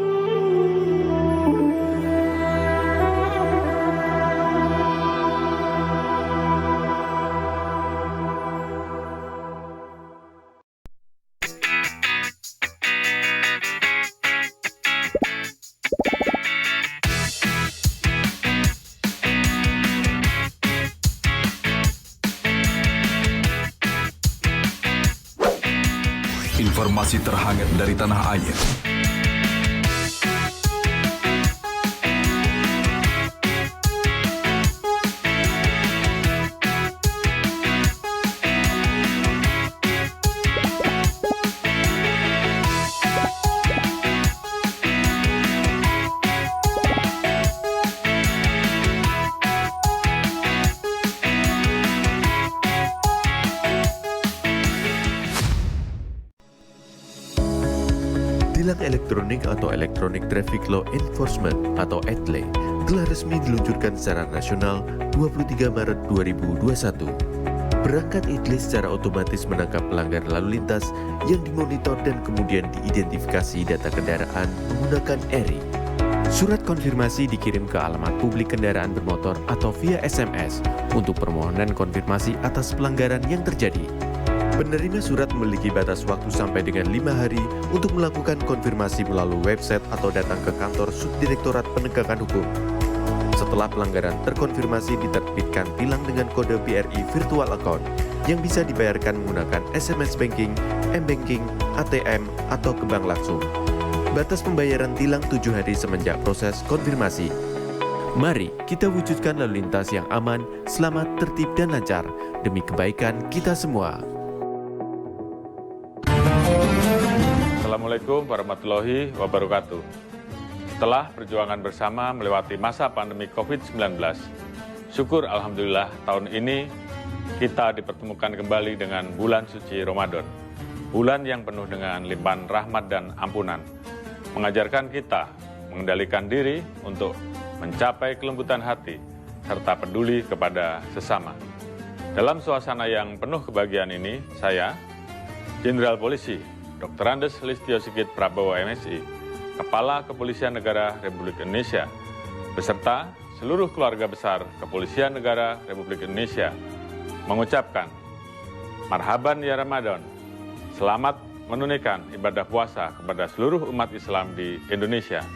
Informasi terhangat dari tanah air. Tilang elektronik atau Electronic Traffic Law Enforcement atau ETLE telah resmi diluncurkan secara nasional 23 Maret 2021. Perangkat ETLE secara otomatis menangkap pelanggar lalu lintas yang dimonitor dan kemudian diidentifikasi data kendaraan menggunakan ERI. Surat konfirmasi dikirim ke alamat publik kendaraan bermotor atau via SMS untuk permohonan konfirmasi atas pelanggaran yang terjadi. Penerima surat memiliki batas waktu sampai dengan 5 hari untuk melakukan konfirmasi melalui website atau datang ke kantor Subdirektorat Penegakan Hukum. Setelah pelanggaran terkonfirmasi, diterbitkan tilang dengan kode BRI Virtual Account yang bisa dibayarkan menggunakan SMS Banking, M-Banking, ATM, atau ke bank langsung. Batas pembayaran tilang 7 hari semenjak proses konfirmasi. Mari kita wujudkan lalu lintas yang aman, selamat, tertib, dan lancar demi kebaikan kita semua. Assalamualaikum warahmatullahi wabarakatuh. Setelah perjuangan bersama melewati masa pandemi COVID-19, syukur Alhamdulillah tahun ini kita dipertemukan kembali dengan bulan suci Ramadan. Bulan yang penuh dengan limpahan rahmat dan ampunan, mengajarkan kita mengendalikan diri untuk mencapai kelembutan hati, serta peduli kepada sesama. Dalam suasana yang penuh kebahagiaan ini, saya, Jenderal Polisi Dr. Andes Listio Sigit Prabowo MSI, Kepala Kepolisian Negara Republik Indonesia, beserta seluruh keluarga besar Kepolisian Negara Republik Indonesia, mengucapkan Marhaban ya Ramadan, selamat menunaikan ibadah puasa kepada seluruh umat Islam di Indonesia.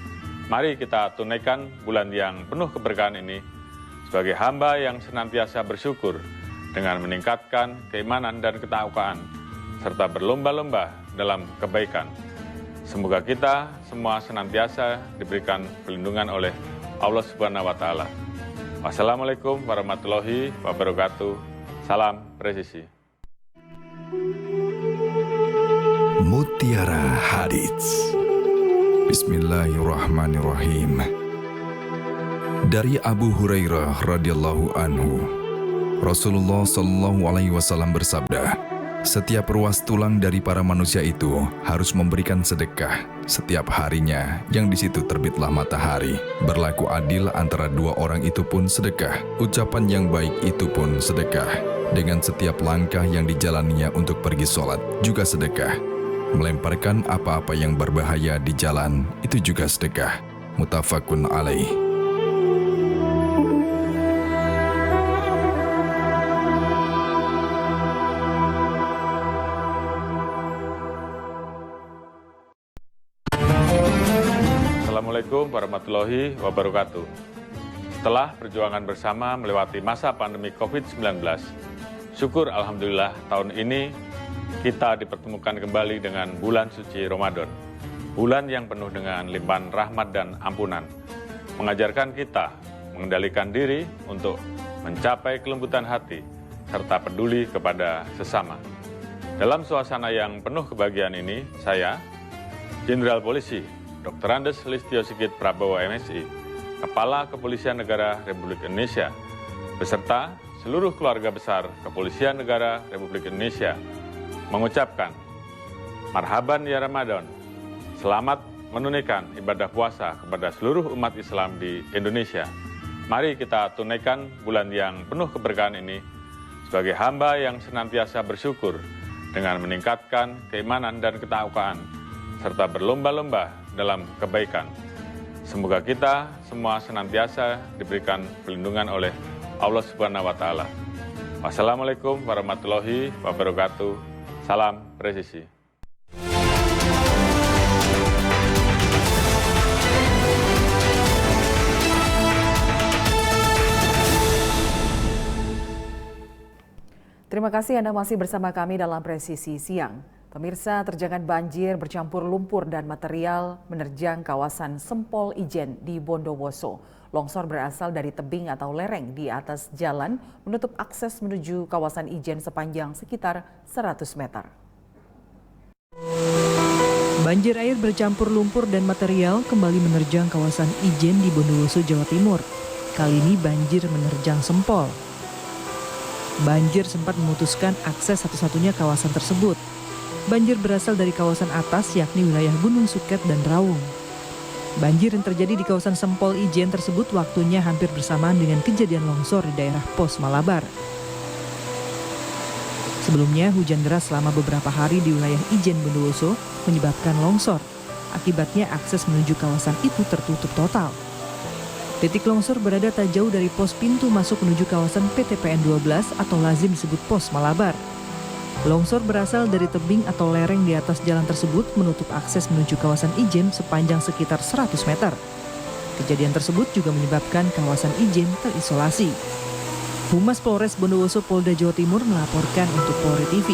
Mari kita tunaikan bulan yang penuh keberkahan ini sebagai hamba yang senantiasa bersyukur dengan meningkatkan keimanan dan ketakwaan, serta berlomba-lomba dalam kebaikan. Semoga kita semua senantiasa diberikan perlindungan oleh Allah Subhanahu wa Ta'ala. Wassalamualaikum warahmatullahi wabarakatuh. Salam presisi. Mutiara Hadits. Bismillahirrahmanirrahim. Dari Abu Hurairah radhiyallahu anhu, Rasulullah Shallallahu alaihi wasallam bersabda, setiap ruas tulang dari para manusia itu harus memberikan sedekah setiap harinya yang di situ terbitlah matahari. Berlaku adil antara dua orang itu pun sedekah. Ucapan yang baik itu pun sedekah. Dengan setiap langkah yang dijalaninya untuk pergi sholat juga sedekah. Melemparkan apa-apa yang berbahaya di jalan itu juga sedekah. Muttafaqun alaih. Assalamualaikum warahmatullahi wabarakatuh. Setelah perjuangan bersama melewati masa pandemi COVID-19, syukur Alhamdulillah tahun ini kita dipertemukan kembali dengan bulan suci Ramadan. Bulan yang penuh dengan limpahan rahmat dan ampunan. Mengajarkan kita mengendalikan diri untuk mencapai kelembutan hati serta peduli kepada sesama. Dalam suasana yang penuh kebahagiaan ini, saya, Jenderal Polisi Dr. Andes Listio Sigit Prabowo MSI, Kepala Kepolisian Negara Republik Indonesia, beserta seluruh keluarga besar Kepolisian Negara Republik Indonesia, mengucapkan, Marhaban ya Ramadan, selamat menunaikan ibadah puasa kepada seluruh umat Islam di Indonesia. Mari kita tunaikan bulan yang penuh keberkahan ini sebagai hamba yang senantiasa bersyukur dengan meningkatkan keimanan dan ketakwaan, serta berlomba-lomba dalam kebaikan. Semoga kita semua senantiasa diberikan perlindungan oleh Allah Subhanahu wa Ta'ala. Wassalamualaikum warahmatullahi wabarakatuh. Salam presisi. Terima kasih Anda masih bersama kami dalam Presisi Siang. Pemirsa, terjangan banjir bercampur lumpur dan material menerjang kawasan Sempol Ijen di Bondowoso. Longsor berasal dari tebing atau lereng di atas jalan menutup akses menuju kawasan Ijen sepanjang sekitar 100 meter. Banjir air bercampur lumpur dan material kembali menerjang kawasan Ijen di Bondowoso, Jawa Timur. Kali ini banjir menerjang Sempol. Banjir sempat memutuskan akses satu-satunya kawasan tersebut. Banjir berasal dari kawasan atas yakni wilayah Gunung Suket dan Raung. Banjir yang terjadi di kawasan Sempol Ijen tersebut waktunya hampir bersamaan dengan kejadian longsor di daerah Pos Malabar. Sebelumnya hujan deras selama beberapa hari di wilayah Ijen Bondowoso menyebabkan longsor. Akibatnya akses menuju kawasan itu tertutup total. Titik longsor berada tak jauh dari pos pintu masuk menuju kawasan PTPN 12 atau lazim disebut Pos Malabar. Longsor berasal dari tebing atau lereng di atas jalan tersebut menutup akses menuju kawasan Ijen sepanjang sekitar 100 meter. Kejadian tersebut juga menyebabkan kawasan Ijen terisolasi. Humas Polres Bondowoso Polda Jawa Timur melaporkan untuk Polri TV.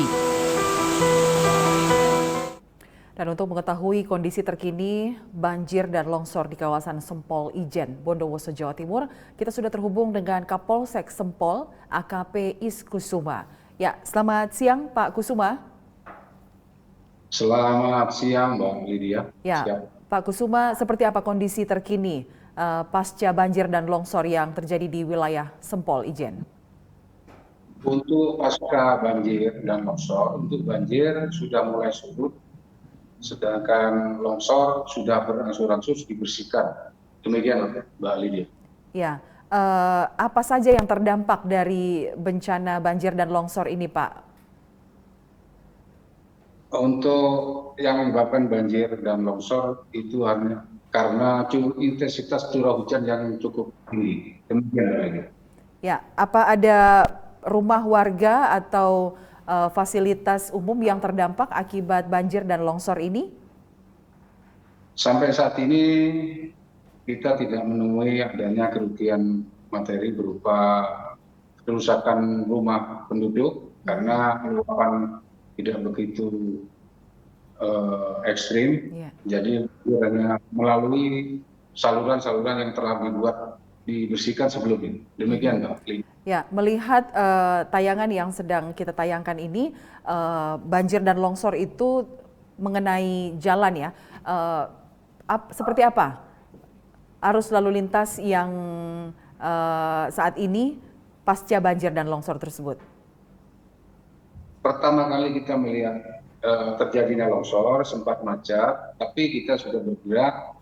Dan untuk mengetahui kondisi terkini banjir dan longsor di kawasan Sempol Ijen, Bondowoso, Jawa Timur, kita sudah terhubung dengan Kapolsek Sempol, AKP Is Kusuma. Ya, selamat siang Pak Kusuma. Selamat siang Mbak Lydia. Ya, siap. Pak Kusuma, seperti apa kondisi terkini pasca banjir dan longsor yang terjadi di wilayah Sempol Ijen? Untuk pasca banjir dan longsor, untuk banjir sudah mulai surut, sedangkan longsor sudah berangsur-angsur dibersihkan. Demikian Mbak Lydia. Ya. Apa saja yang terdampak dari bencana banjir dan longsor ini, Pak? Untuk yang menyebabkan banjir dan longsor itu hanya karena intensitas curah hujan yang cukup tinggi. Demikian lagi. Ya, apa ada rumah warga atau fasilitas umum yang terdampak akibat banjir dan longsor ini? Sampai saat ini kita tidak menemui adanya kerugian materi berupa kerusakan rumah penduduk karena luapan tidak begitu ekstrim. Jadi hanya melalui saluran-saluran yang telah dibersihkan sebelumnya. Demikian Mbak. Ya, melihat tayangan yang sedang kita tayangkan ini, banjir dan longsor itu mengenai jalan ya, seperti apa arus lalu lintas yang saat ini pasca banjir dan longsor tersebut? Pertama kali kita melihat terjadinya longsor sempat macet, tapi kita sudah bergerak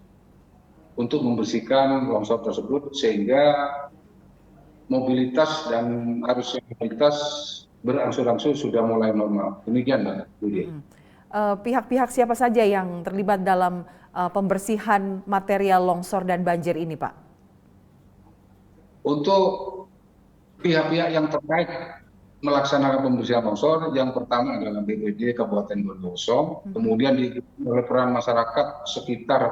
untuk membersihkan longsor tersebut sehingga mobilitas dan arus mobilitas berangsur-angsur sudah mulai normal. Demikian, Mbak Budi. Pihak-pihak siapa saja yang terlibat dalam pembersihan material longsor dan banjir ini, Pak? Untuk pihak-pihak yang terkait melaksanakan pembersihan longsor, yang pertama adalah BPD Kabupaten Bondowoso, kemudian diikuti oleh peran masyarakat sekitar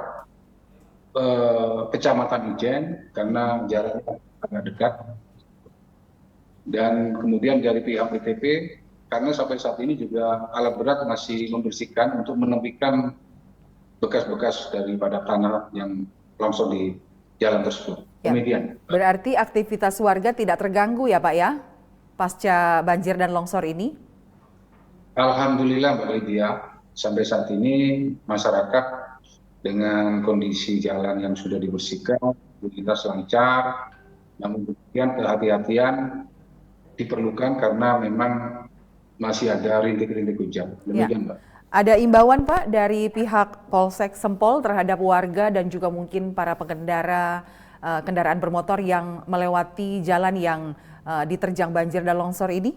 Kecamatan Ijen karena jaraknya agak dekat, dan kemudian dari pihak BTP karena sampai saat ini juga alat berat masih membersihkan untuk menepikan bekas-bekas daripada tanah yang longsor di jalan tersebut. Demikian. Berarti aktivitas warga tidak terganggu ya Pak ya, pasca banjir dan longsor ini? Alhamdulillah Mbak Lydia, sampai saat ini masyarakat dengan kondisi jalan yang sudah dibersihkan, mobilitas lancar, namun demikian kehati-hatian diperlukan karena memang masih ada rintik-rintik hujan. Demikian, Mbak. Ada imbauan Pak dari pihak Polsek Sempol terhadap warga dan juga mungkin para pengendara kendaraan bermotor yang melewati jalan yang diterjang banjir dan longsor ini?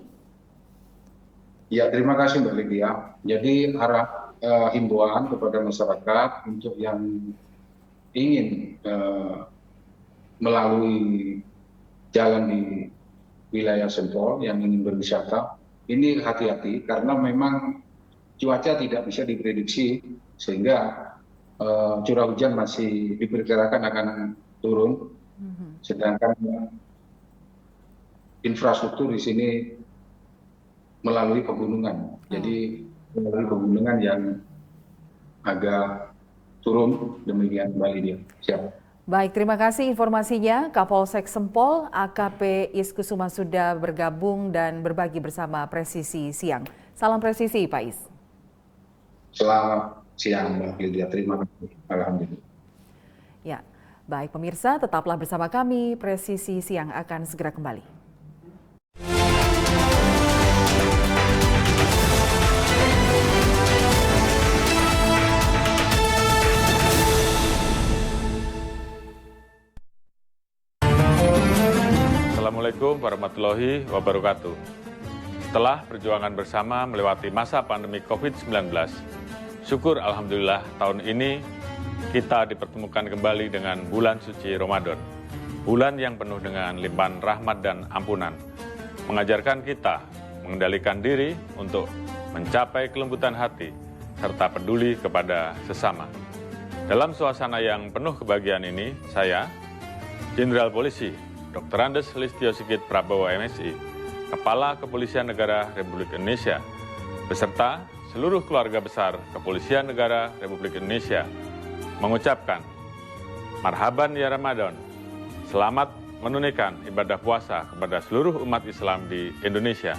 Ya, terima kasih Mbak Lydia. Jadi himbauan kepada masyarakat untuk yang ingin melalui jalan di wilayah Sempol yang ingin berwisata, ini hati-hati karena memang cuaca tidak bisa diprediksi sehingga curah hujan masih diperkirakan akan turun, sedangkan infrastruktur di sini melalui pegunungan. Jadi melalui pegunungan yang agak turun, demikian Mbak Lydia. Siap. Baik, terima kasih informasinya. Kapolsek Sempol AKP Iskusuma sudah bergabung dan berbagi bersama Presisi Siang. Salam presisi Pak Is. Selamat siang Mbak Lydia, terima kasih. Alhamdulillah. Ya, baik pemirsa, tetaplah bersama kami. Presisi Siang akan segera kembali. Assalamualaikum warahmatullahi wabarakatuh. Setelah perjuangan bersama melewati masa pandemi COVID-19, syukur Alhamdulillah tahun ini kita dipertemukan kembali dengan bulan suci Ramadan. Bulan yang penuh dengan limpahan rahmat dan ampunan, mengajarkan kita mengendalikan diri untuk mencapai kelembutan hati serta peduli kepada sesama. Dalam suasana yang penuh kebahagiaan ini, saya, Jenderal Polisi Dr. Andes Listio Sigit Prabowo MSI, Kepala Kepolisian Negara Republik Indonesia, beserta seluruh keluarga besar Kepolisian Negara Republik Indonesia, mengucapkan Marhaban ya Ramadan, selamat menunaikan ibadah puasa kepada seluruh umat Islam di Indonesia.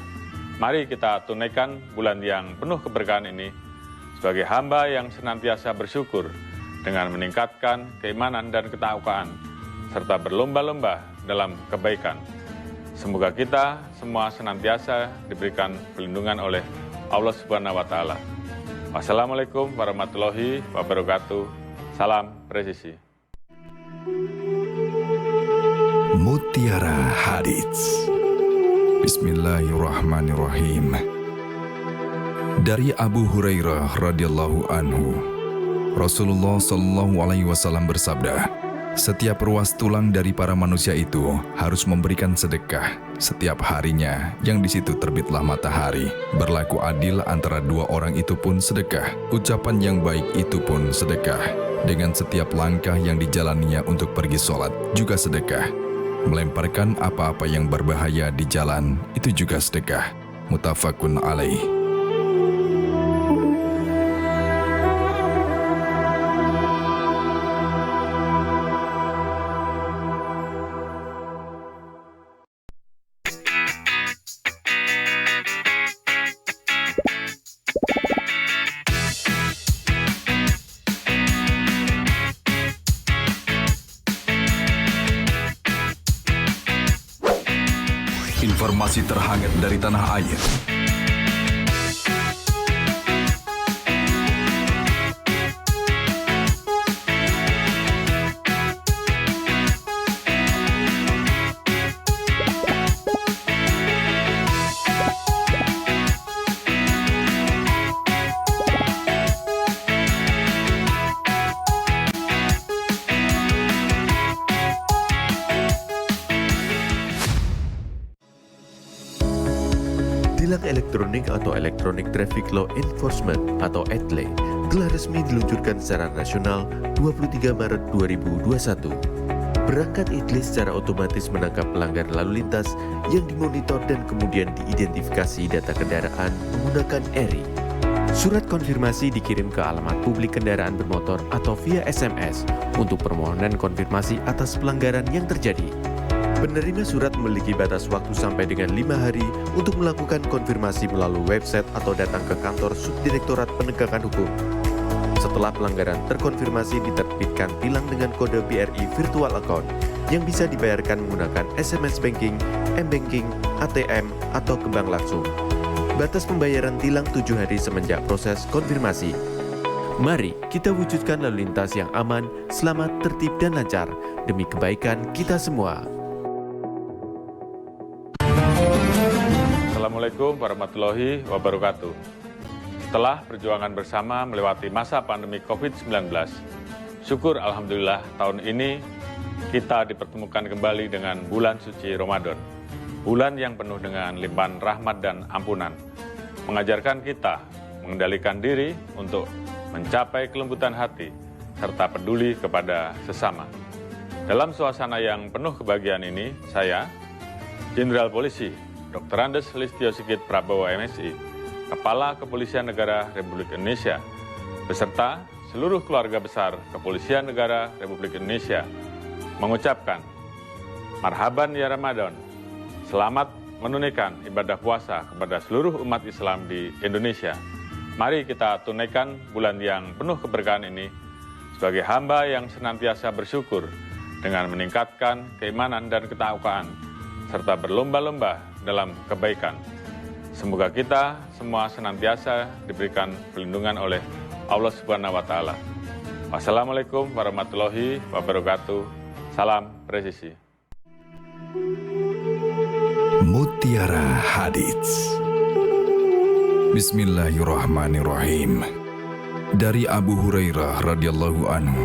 Mari kita tunaikan bulan yang penuh keberkahan ini sebagai hamba yang senantiasa bersyukur dengan meningkatkan keimanan dan ketakwaan, serta berlomba-lomba dalam kebaikan. Semoga kita semua senantiasa diberikan perlindungan oleh Allah Subhanahu wa Ta'ala. Wassalamualaikum warahmatullahi wabarakatuh. Salam presisi. Mutiara Hadits. Bismillahirrahmanirrahim. Dari Abu Hurairah radhiyallahu anhu, Rasulullah Shallallahu alaihi wasallam bersabda, setiap ruas tulang dari para manusia itu harus memberikan sedekah setiap harinya yang di situ terbitlah matahari. Berlaku adil antara dua orang itu pun sedekah. Ucapan yang baik itu pun sedekah. Dengan setiap langkah yang dijalaninya untuk pergi sholat juga sedekah. Melemparkan apa-apa yang berbahaya di jalan itu juga sedekah. Muttafaqun alaih. informasi terhangat dari tanah air. Tilang elektronik atau Electronic Traffic Law Enforcement atau ETLE telah resmi diluncurkan secara nasional 23 Maret 2021. Perangkat ETLE secara otomatis menangkap pelanggar lalu lintas yang dimonitor dan kemudian diidentifikasi data kendaraan menggunakan ERI. Surat konfirmasi dikirim ke alamat publik kendaraan bermotor atau via SMS untuk permohonan konfirmasi atas pelanggaran yang terjadi. Penerima surat memiliki batas waktu sampai dengan 5 hari untuk melakukan konfirmasi melalui website atau datang ke kantor Subdirektorat Penegakan Hukum. Setelah pelanggaran terkonfirmasi, diterbitkan tilang dengan kode BRI Virtual Account yang bisa dibayarkan menggunakan SMS Banking, M-Banking, ATM, atau ke bank langsung. Batas pembayaran tilang 7 hari semenjak proses konfirmasi. Mari kita wujudkan lalu lintas yang aman, selamat, tertib, dan lancar demi kebaikan kita semua. Assalamualaikum warahmatullahi wabarakatuh. Setelah perjuangan bersama melewati masa pandemi COVID-19, syukur Alhamdulillah tahun ini kita dipertemukan kembali dengan bulan suci Ramadan. Bulan yang penuh dengan limpahan rahmat dan ampunan, mengajarkan kita mengendalikan diri untuk mencapai kelembutan hati serta peduli kepada sesama. Dalam suasana yang penuh kebahagiaan ini, saya, Jenderal Polisi Dr. Andes Listio Sigit Prabowo MSI, Kepala Kepolisian Negara Republik Indonesia, beserta seluruh keluarga besar Kepolisian Negara Republik Indonesia, mengucapkan Marhaban ya Ramadan, selamat menunaikan ibadah puasa kepada seluruh umat Islam di Indonesia. Mari kita tunaikan bulan yang penuh keberkahan ini sebagai hamba yang senantiasa bersyukur dengan meningkatkan keimanan dan ketakwaan, serta berlomba-lomba dalam kebaikan. Semoga kita semua senantiasa diberikan perlindungan oleh Allah Subhanahu wa Ta'ala. Wassalamualaikum warahmatullahi wabarakatuh. Salam presisi. Mutiara Hadits. Bismillahirrahmanirrahim. Dari Abu Hurairah radhiyallahu anhu,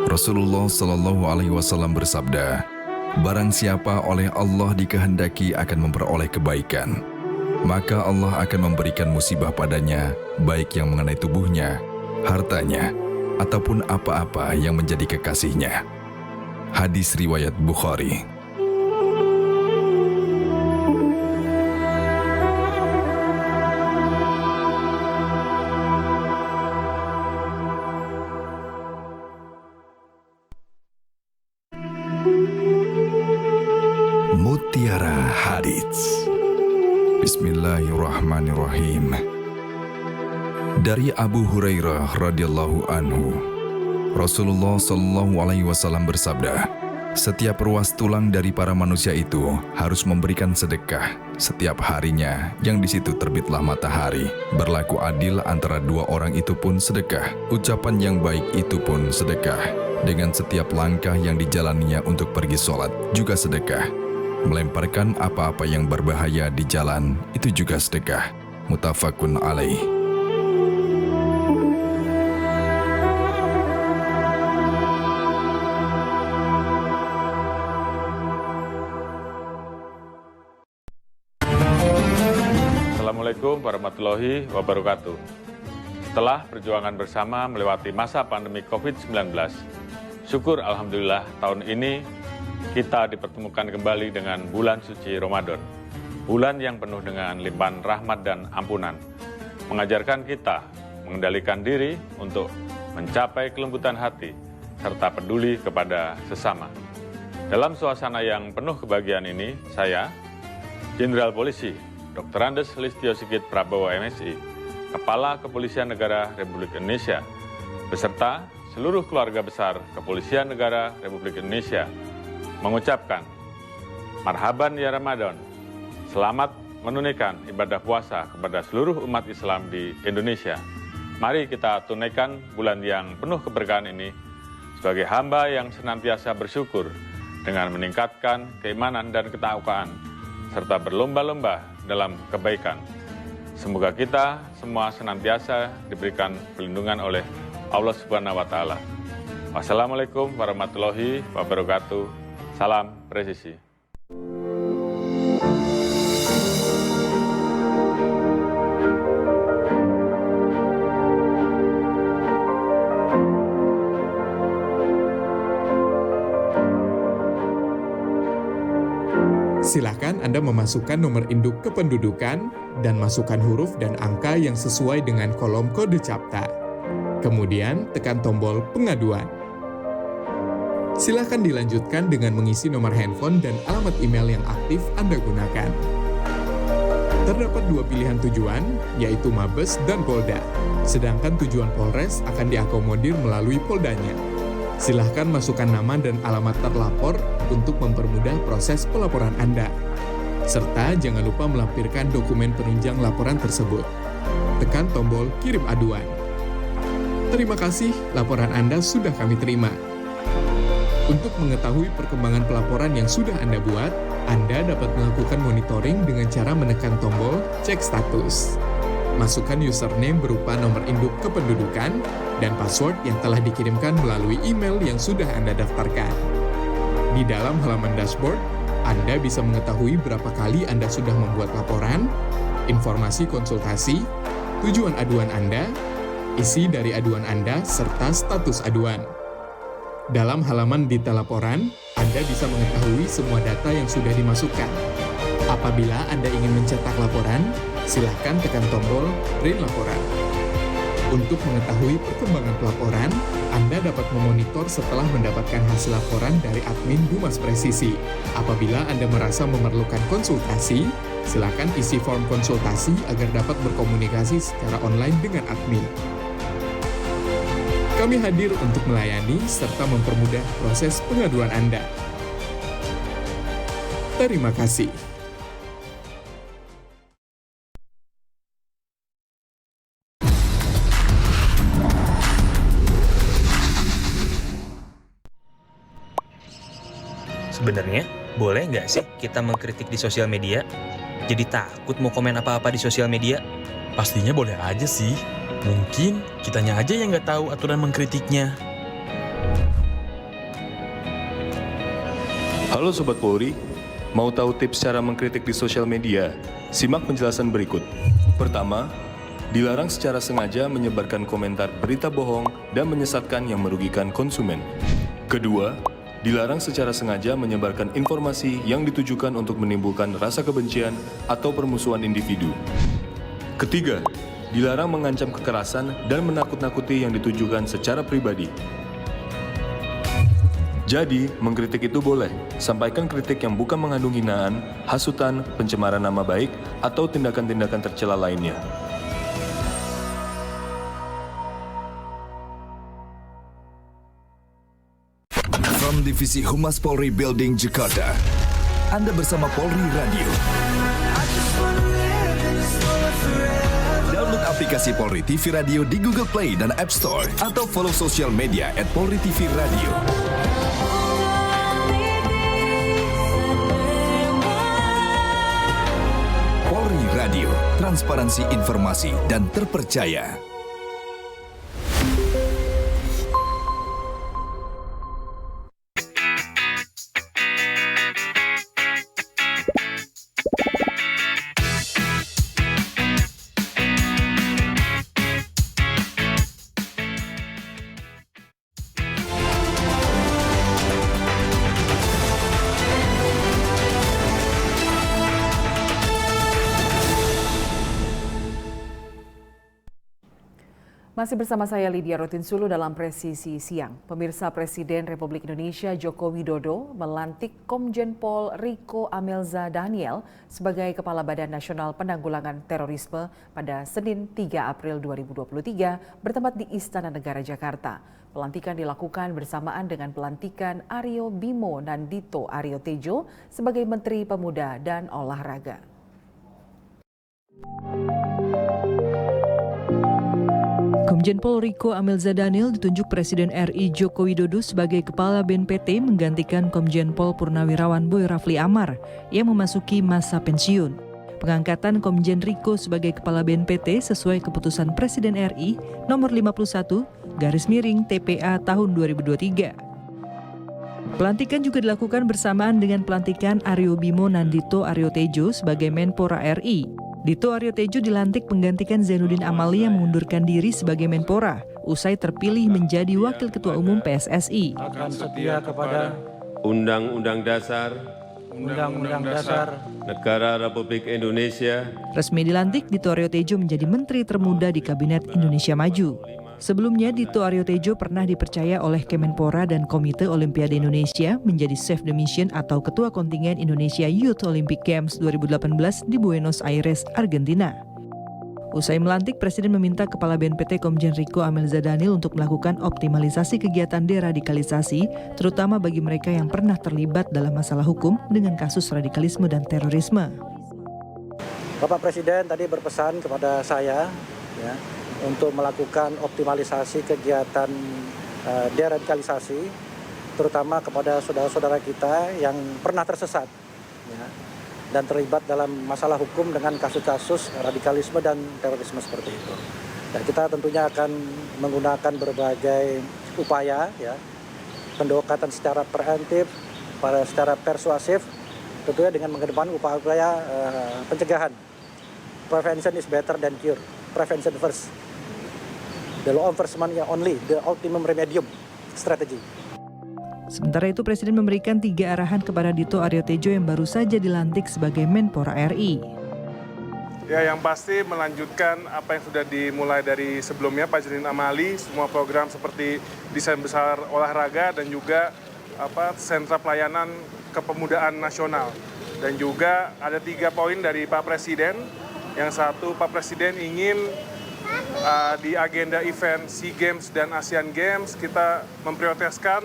Rasulullah sallallahu alaihi wasallam bersabda, barang siapa oleh Allah dikehendaki akan memperoleh kebaikan, maka Allah akan memberikan musibah padanya, baik yang mengenai tubuhnya, hartanya, ataupun apa-apa yang menjadi kekasihnya. Hadis riwayat Bukhari. Mutiara Hadits. Bismillahirrahmanirrahim. Dari Abu Hurairah radhiyallahu anhu, Rasulullah sallallahu alaihi wasallam bersabda, setiap ruas tulang dari para manusia itu harus memberikan sedekah setiap harinya yang di situ terbitlah matahari. Berlaku adil antara dua orang itu pun sedekah. Ucapan yang baik itu pun sedekah. Dengan setiap langkah yang dijalaninya untuk pergi sholat juga sedekah. Melemparkan apa-apa yang berbahaya di jalan itu juga sedekah. Muttafaqun alaih. Assalamualaikum warahmatullahi wabarakatuh. Setelah perjuangan bersama melewati masa pandemi COVID-19, syukur Alhamdulillah tahun ini kita dipertemukan kembali dengan bulan suci Ramadan. Bulan yang penuh dengan limpahan rahmat dan ampunan, mengajarkan kita mengendalikan diri untuk mencapai kelembutan hati serta peduli kepada sesama. Dalam suasana yang penuh kebahagiaan ini, saya, Jenderal Polisi Dr. Andes Listio Sigit Prabowo MSI, Kepala Kepolisian Negara Republik Indonesia, beserta seluruh keluarga besar Kepolisian Negara Republik Indonesia, mengucapkan Marhaban ya Ramadan, Selamat menunaikan ibadah puasa kepada seluruh umat Islam di Indonesia. Mari kita tunaikan bulan yang penuh keberkahan ini sebagai hamba yang senantiasa bersyukur dengan meningkatkan keimanan dan ketakwaan serta berlomba-lomba dalam kebaikan. Semoga kita semua senantiasa diberikan perlindungan oleh Allah Subhanahu wa Ta'ala. Wassalamualaikum warahmatullahi wabarakatuh. Salam presisi. Silakan Anda memasukkan nomor induk kependudukan dan masukkan huruf dan angka yang sesuai dengan kolom kode CAPTA. Kemudian tekan tombol pengaduan. Silakan dilanjutkan dengan mengisi nomor handphone dan alamat email yang aktif Anda gunakan. Terdapat dua pilihan tujuan, yaitu Mabes dan Polda. Sedangkan tujuan Polres akan diakomodir melalui Poldanya. Silahkan masukkan nama dan alamat terlapor untuk mempermudah proses pelaporan Anda. Serta jangan lupa melampirkan dokumen penunjang laporan tersebut. Tekan tombol kirim aduan. Terima kasih, laporan Anda sudah kami terima. Untuk mengetahui perkembangan pelaporan yang sudah Anda buat, Anda dapat melakukan monitoring dengan cara menekan tombol cek status. Masukkan username berupa nomor induk kependudukan dan password yang telah dikirimkan melalui email yang sudah Anda daftarkan. Di dalam halaman dashboard, Anda bisa mengetahui berapa kali Anda sudah membuat laporan, informasi konsultasi, tujuan aduan Anda, isi dari aduan Anda, serta status aduan. Dalam halaman detail laporan, Anda bisa mengetahui semua data yang sudah dimasukkan. Apabila Anda ingin mencetak laporan, silahkan tekan tombol print laporan. Untuk mengetahui perkembangan pelaporan, Anda dapat memonitor setelah mendapatkan hasil laporan dari admin Humas Presisi. Apabila Anda merasa memerlukan konsultasi, silakan isi form konsultasi agar dapat berkomunikasi secara online dengan admin. Kami hadir untuk melayani serta mempermudah proses pengaduan Anda. Terima kasih. Sebenarnya, boleh nggak sih kita mengkritik di sosial media? Jadi takut mau komen apa-apa di sosial media? Pastinya boleh aja sih. Mungkin kitanya aja yang nggak tahu aturan mengkritiknya. Halo Sobat Polri, mau tahu tips cara mengkritik di sosial media? Simak penjelasan berikut. Pertama, dilarang secara sengaja menyebarkan komentar berita bohong dan menyesatkan yang merugikan konsumen. Kedua, dilarang secara sengaja menyebarkan informasi yang ditujukan untuk menimbulkan rasa kebencian atau permusuhan individu. Ketiga, dilarang mengancam kekerasan dan menakut-nakuti yang ditujukan secara pribadi. Jadi, mengkritik itu boleh. Sampaikan kritik yang bukan mengandung hinaan, hasutan, pencemaran nama baik, atau tindakan-tindakan tercela lainnya. From Divisi Humas Polri Building Jakarta, Anda bersama Polri Radio. Download aplikasi Polri TV Radio di Google Play dan App Store atau follow sosial media @Polri TV Radio. Polri Radio, transparansi informasi dan terpercaya. Masih bersama saya Lydia Rotinsulu dalam Presisi Siang. Pemirsa, Presiden Republik Indonesia Joko Widodo melantik Komjen Pol Riko Amelza Daniel sebagai Kepala Badan Nasional Penanggulangan Terorisme pada Senin 3 April 2023 bertempat di Istana Negara Jakarta. Pelantikan dilakukan bersamaan dengan pelantikan Aryo Bimo Nandito Aryo Tejo sebagai Menteri Pemuda dan Olahraga. Komjen Pol Riko Amelza Daniel ditunjuk Presiden RI Joko Widodo sebagai Kepala BNPT menggantikan Komjen Pol Purnawirawan Boy Rafli Amar yang memasuki masa pensiun. Pengangkatan Komjen Riko sebagai Kepala BNPT sesuai keputusan Presiden RI nomor 51/TPA tahun 2023. Pelantikan juga dilakukan bersamaan dengan pelantikan Aryo Bimo Nandito Aryo Tejo sebagai Menpora RI. Dito Aryo Tejo dilantik menggantikan Zainuddin Amali yang mengundurkan diri sebagai Menpora, usai terpilih menjadi Wakil Ketua Umum PSSI. Akan setia kepada Undang-Undang Dasar Negara Republik Indonesia. Resmi dilantik, Dito Aryo Tejo menjadi Menteri termuda di Kabinet Indonesia Maju. Sebelumnya, Dito Aryo Tejo pernah dipercaya oleh Kemenpora dan Komite Olimpiade Indonesia menjadi Chef de Mission atau Ketua Kontingen Indonesia Youth Olympic Games 2018 di Buenos Aires, Argentina. Usai melantik, Presiden meminta Kepala BNPT Komjen Riko Amelza Daniel untuk melakukan optimalisasi kegiatan deradikalisasi, terutama bagi mereka yang pernah terlibat dalam masalah hukum dengan kasus radikalisme dan terorisme. Bapak Presiden tadi berpesan kepada saya ya, untuk melakukan optimalisasi kegiatan deradikalisasi, terutama kepada saudara-saudara kita yang pernah tersesat ya, dan terlibat dalam masalah hukum dengan kasus-kasus radikalisme dan terorisme seperti itu. Dan kita tentunya akan menggunakan berbagai upaya, ya, pendekatan secara preventif, secara persuasif, tentunya dengan mengedepankan upaya pencegahan. Prevention is better than cure. Prevention first. The law enforcement only, the ultimum remedium strategy. Sementara itu, Presiden memberikan 3 arahan kepada Dito Aryo Tejo yang baru saja dilantik sebagai Menpora RI. Ya, yang pasti melanjutkan apa yang sudah dimulai dari sebelumnya Pak Zainuddin Amali, semua program seperti desain besar olahraga dan juga sentra pelayanan kepemudaan nasional. Dan juga ada 3 poin dari Pak Presiden. Yang satu, Pak Presiden ingin di agenda event SEA Games dan ASEAN Games kita memprioritaskan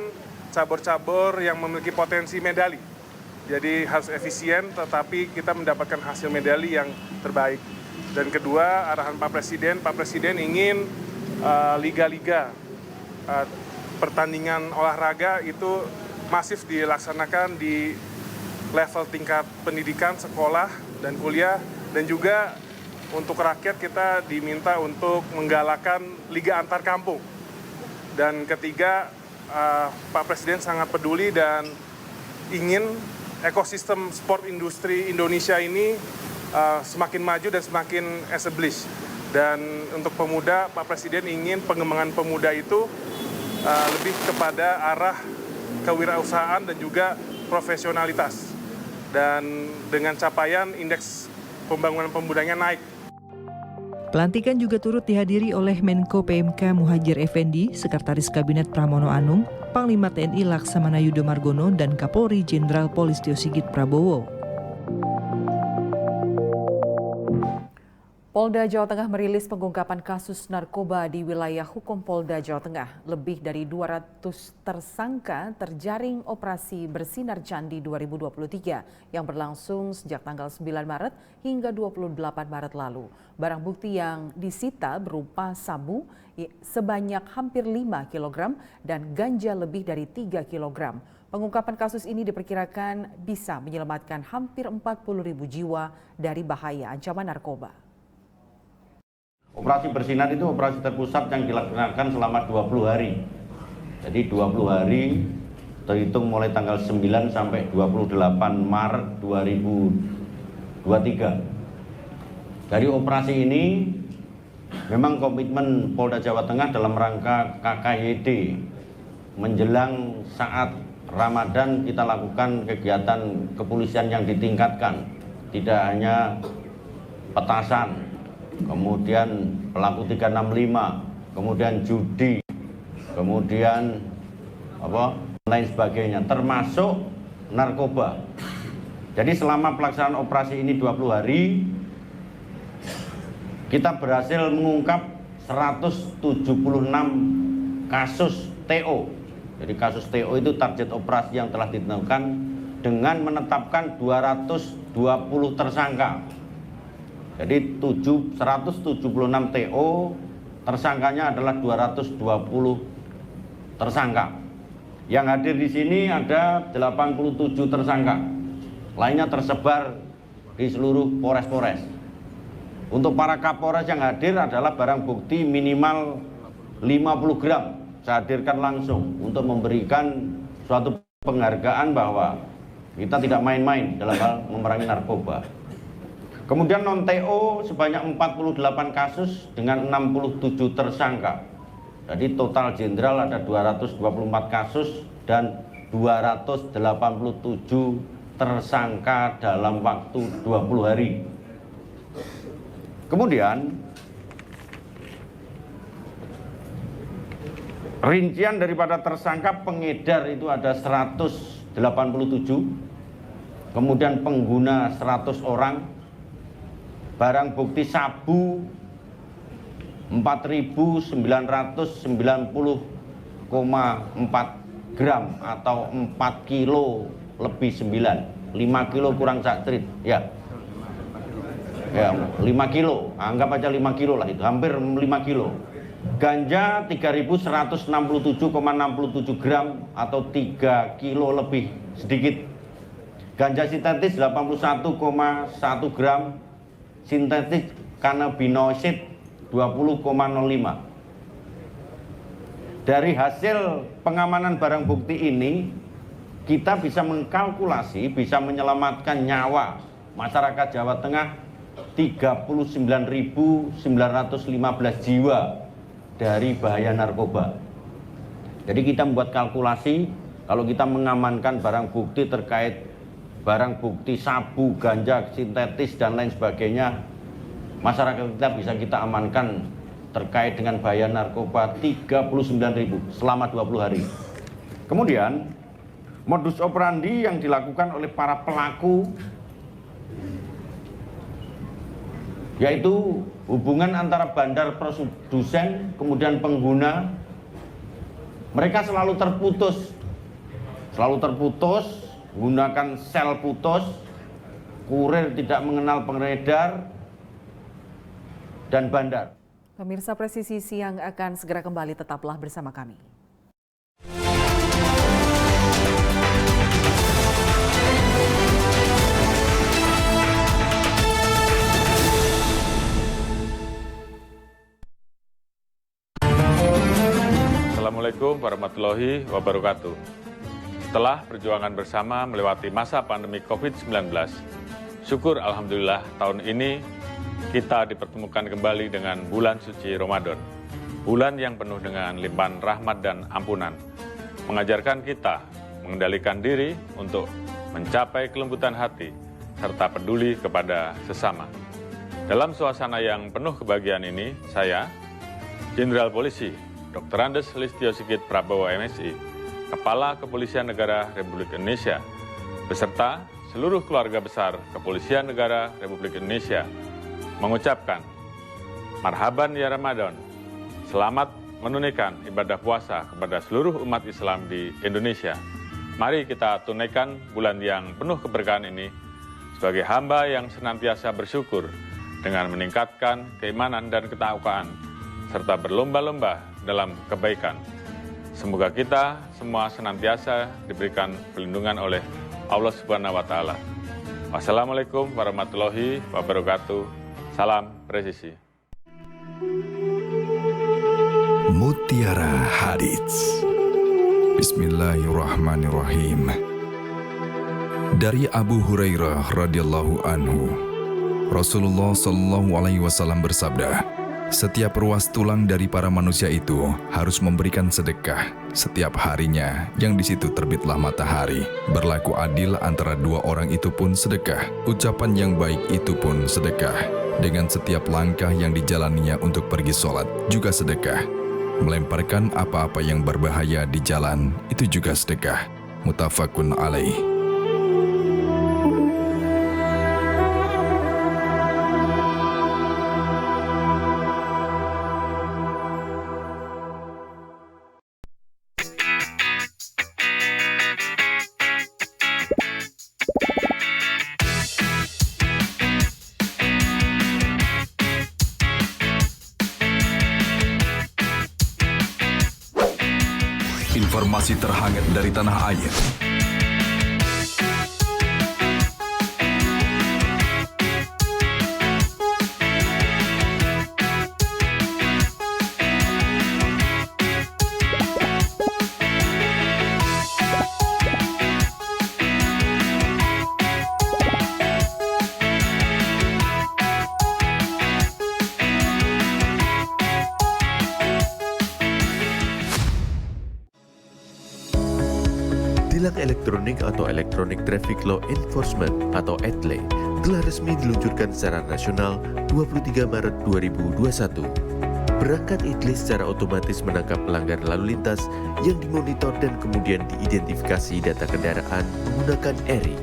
cabur-cabur yang memiliki potensi medali. Jadi harus efisien tetapi kita mendapatkan hasil medali yang terbaik. Dan kedua, arahan Pak Presiden ingin liga-liga pertandingan olahraga itu masif dilaksanakan di level tingkat pendidikan, sekolah, dan kuliah. Dan juga untuk rakyat kita diminta untuk menggalakkan liga antar kampung. Dan ketiga, Pak Presiden sangat peduli dan ingin ekosistem sport industri Indonesia ini semakin maju dan semakin established. Dan untuk pemuda, Pak Presiden ingin pengembangan pemuda itu lebih kepada arah kewirausahaan dan juga profesionalitas. Dan dengan capaian indeks pembangunan pemudanya naik. Pelantikan juga turut dihadiri oleh Menko PMK Muhadjir Effendi, Sekretaris Kabinet Pramono Anung, Panglima TNI Laksamana Yudo Margono, dan Kapolri Jenderal Polistio Sigit Prabowo. Polda Jawa Tengah merilis pengungkapan kasus narkoba di wilayah hukum Polda Jawa Tengah. Lebih dari 200 tersangka terjaring operasi Bersinar Candi 2023 yang berlangsung sejak tanggal 9 Maret hingga 28 Maret lalu. Barang bukti yang disita berupa sabu sebanyak hampir 5 kg dan ganja lebih dari 3 kg. Pengungkapan kasus ini diperkirakan bisa menyelamatkan hampir 40.000 jiwa dari bahaya ancaman narkoba. Operasi Bersinar itu operasi terpusat yang dilaksanakan selama 20 hari. Jadi 20 hari terhitung mulai tanggal 9 sampai 28 Maret 2023. Dari operasi ini memang komitmen Polda Jawa Tengah dalam rangka KKYD menjelang saat Ramadan kita lakukan kegiatan kepolisian yang ditingkatkan. Tidak hanya petasan, kemudian pelaku 365, kemudian judi, kemudian lain sebagainya, termasuk narkoba. Jadi selama pelaksanaan operasi ini 20 hari, kita berhasil mengungkap 176 kasus TO. Jadi kasus TO itu target operasi yang telah ditentukan dengan menetapkan 220 tersangka. Jadi 176 TO, tersangkanya adalah 220 tersangka. Yang hadir di sini ada 87 tersangka. Lainnya tersebar di seluruh polres-polres. Untuk para kapolres yang hadir adalah barang bukti minimal 50 gram. Saya hadirkan langsung untuk memberikan suatu penghargaan bahwa kita tidak main-main dalam hal memerangi narkoba. Kemudian non-TO sebanyak 48 kasus dengan 67 tersangka. Jadi total jenderal ada 224 kasus dan 287 tersangka dalam waktu 20 hari. Kemudian rincian daripada tersangka pengedar itu ada 187, kemudian pengguna 100 orang, barang bukti sabu 4.990,4 gram atau 4 kilo lebih 9, 5 kilo kurang sakrit, ya 5 kilo, anggap aja 5 kilo lah, itu hampir 5 kilo. Ganja 3.167,67 gram atau 3 kilo lebih sedikit. Ganja sintetis 81,1 gram, sintetis cannabinoid 20,05. Dari hasil pengamanan barang bukti ini, kita bisa mengkalkulasi, bisa menyelamatkan nyawa masyarakat Jawa Tengah 39.915 jiwa dari bahaya narkoba. Jadi kita membuat kalkulasi, kalau kita mengamankan barang bukti terkait barang bukti sabu, ganja, sintetis dan lain sebagainya, masyarakat kita bisa kita amankan terkait dengan bahaya narkoba 39.000 selama 20 hari. Kemudian modus operandi yang dilakukan oleh para pelaku yaitu hubungan antara bandar produsen kemudian pengguna, mereka selalu terputus, menggunakan sel putus, kurir tidak mengenal pengedar, dan bandar. Pemirsa Presisi Siang akan segera kembali, tetaplah bersama kami. Assalamualaikum warahmatullahi wabarakatuh. Setelah perjuangan bersama melewati masa pandemi COVID-19, syukur alhamdulillah tahun ini kita dipertemukan kembali dengan bulan suci Ramadan. Bulan yang penuh dengan limpahan rahmat dan ampunan, mengajarkan kita mengendalikan diri untuk mencapai kelembutan hati serta peduli kepada sesama. Dalam suasana yang penuh kebahagiaan ini, saya, Jenderal Polisi Dr. Andes Listio Sigit Prabowo MSI, Kepala Kepolisian Negara Republik Indonesia, beserta seluruh keluarga besar Kepolisian Negara Republik Indonesia, mengucapkan Marhaban ya Ramadan, selamat menunaikan ibadah puasa kepada seluruh umat Islam di Indonesia. Mari kita tunaikan bulan yang penuh keberkahan ini sebagai hamba yang senantiasa bersyukur dengan meningkatkan keimanan dan ketakwaan, serta berlomba-lomba dalam kebaikan. Semoga kita semua senantiasa diberikan perlindungan oleh Allah Subhanahu wa Ta'ala. Wassalamualaikum warahmatullahi wabarakatuh. Salam presisi. Mutiara Hadits. Bismillahirrahmanirrahim. Dari Abu Hurairah radhiyallahu anhu, Rasulullah sallallahu alaihi wasallam bersabda, setiap ruas tulang dari para manusia itu harus memberikan sedekah setiap harinya yang di situ terbitlah matahari. Berlaku adil antara dua orang itu pun sedekah. Ucapan yang baik itu pun sedekah. Dengan setiap langkah yang dijalaninya untuk pergi sholat juga sedekah. Melemparkan apa-apa yang berbahaya di jalan itu juga sedekah. Muttafaqun alaih. informasi terhangat dari tanah air. Tilang elektronik atau Electronic Traffic Law Enforcement atau ETLE telah resmi diluncurkan secara nasional 23 Maret 2021. Perangkat ETLE secara otomatis menangkap pelanggar lalu lintas yang dimonitor dan kemudian diidentifikasi data kendaraan menggunakan ERI.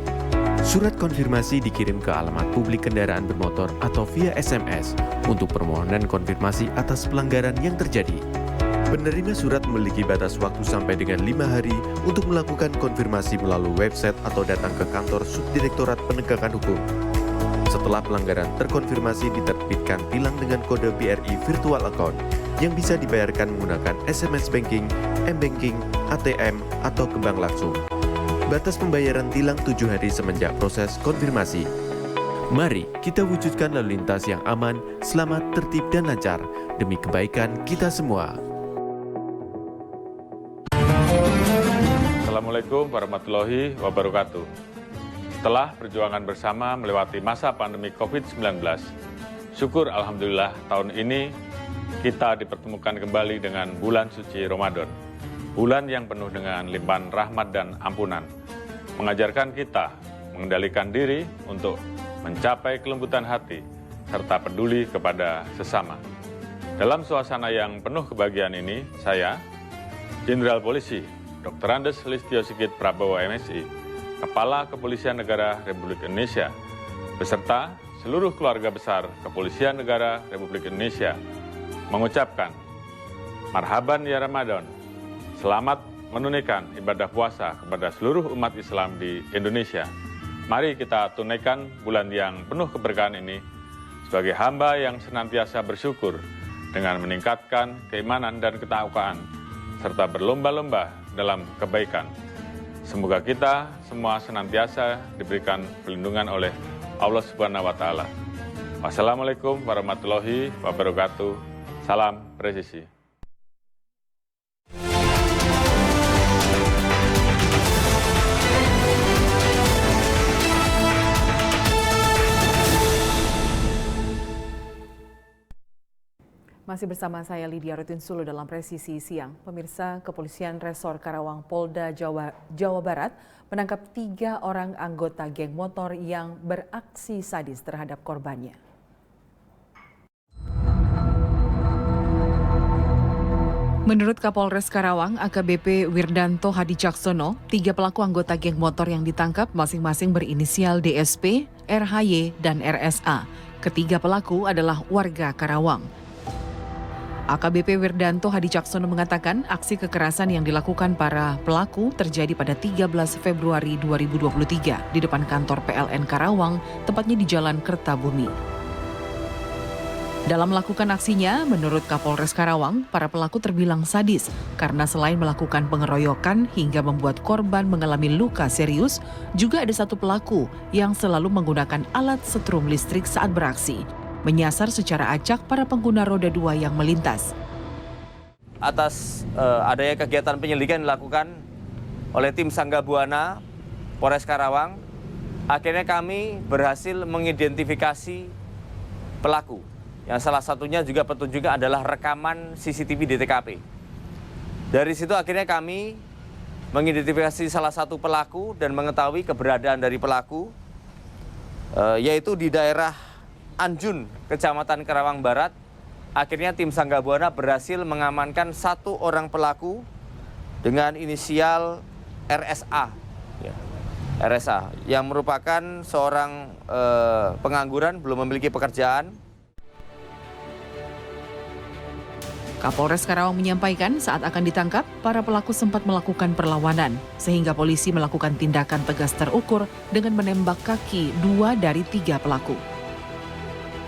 Surat konfirmasi dikirim ke alamat publik kendaraan bermotor atau via SMS untuk permohonan konfirmasi atas pelanggaran yang terjadi. Penerima surat memiliki batas waktu sampai dengan 5 hari untuk melakukan konfirmasi melalui website atau datang ke kantor Subdirektorat Penegakan Hukum. Setelah pelanggaran terkonfirmasi, diterbitkan tilang dengan kode BRI Virtual Account yang bisa dibayarkan menggunakan SMS Banking, M-Banking, ATM, atau ke bank langsung. Batas pembayaran tilang 7 hari semenjak proses konfirmasi. Mari kita wujudkan lalu lintas yang aman, selamat, tertib, dan lancar demi kebaikan kita semua. Assalamualaikum warahmatullahi wabarakatuh. Setelah perjuangan bersama melewati masa pandemi COVID-19, syukur Alhamdulillah tahun ini kita dipertemukan kembali dengan bulan suci Ramadan. Bulan yang penuh dengan limpahan rahmat dan ampunan, mengajarkan kita mengendalikan diri untuk mencapai kelembutan hati serta peduli kepada sesama. Dalam suasana yang penuh kebahagiaan ini, saya, Jenderal Polisi Dr. Andes Listio Sigit Prabowo MSI, Kepala Kepolisian Negara Republik Indonesia, beserta seluruh keluarga besar Kepolisian Negara Republik Indonesia, mengucapkan Marhaban ya Ramadan, selamat menunaikan ibadah puasa kepada seluruh umat Islam di Indonesia. Mari kita tunaikan bulan yang penuh keberkahan ini sebagai hamba yang senantiasa bersyukur dengan meningkatkan keimanan dan ketakwaan, serta berlomba-lomba dalam kebaikan. Semoga kita semua senantiasa diberikan perlindungan oleh Allah Subhanahu wa Ta'ala. Wassalamualaikum warahmatullahi wabarakatuh. Salam presisi. Masih bersama saya Lydia Rutin Sulu dalam Presisi Siang. Pemirsa, Kepolisian Resor Karawang Polda Jawa Barat menangkap 3 orang anggota geng motor yang beraksi sadis terhadap korbannya. Menurut Kapolres Karawang, AKBP Wirdanto Hadicaksono, 3 pelaku anggota geng motor yang ditangkap masing-masing berinisial DSP, RHY, dan RSA. Ketiga pelaku adalah warga Karawang. AKBP Wirdanto Hadicaksono mengatakan aksi kekerasan yang dilakukan para pelaku terjadi pada 13 Februari 2023 di depan kantor PLN Karawang, tepatnya di Jalan Kertabumi. Dalam melakukan aksinya, menurut Kapolres Karawang, para pelaku terbilang sadis karena selain melakukan pengeroyokan hingga membuat korban mengalami luka serius, juga ada satu pelaku yang selalu menggunakan alat setrum listrik saat beraksi, menyasar secara acak para pengguna roda 2 yang melintas. Atas adanya kegiatan penyelidikan dilakukan oleh tim Sangga Buana Polres Karawang, akhirnya kami berhasil mengidentifikasi pelaku. Yang salah satunya juga petunjuknya adalah rekaman CCTV di TKP. Dari situ akhirnya kami mengidentifikasi salah satu pelaku dan mengetahui keberadaan dari pelaku, yaitu di daerah Anjun, Kecamatan Karawang Barat. Akhirnya tim Sangga Buana berhasil mengamankan 1 orang pelaku dengan inisial RSA. RSA yang merupakan seorang pengangguran, belum memiliki pekerjaan. Kapolres Karawang menyampaikan saat akan ditangkap, para pelaku sempat melakukan perlawanan, sehingga polisi melakukan tindakan tegas terukur dengan menembak kaki 2 dari 3 pelaku.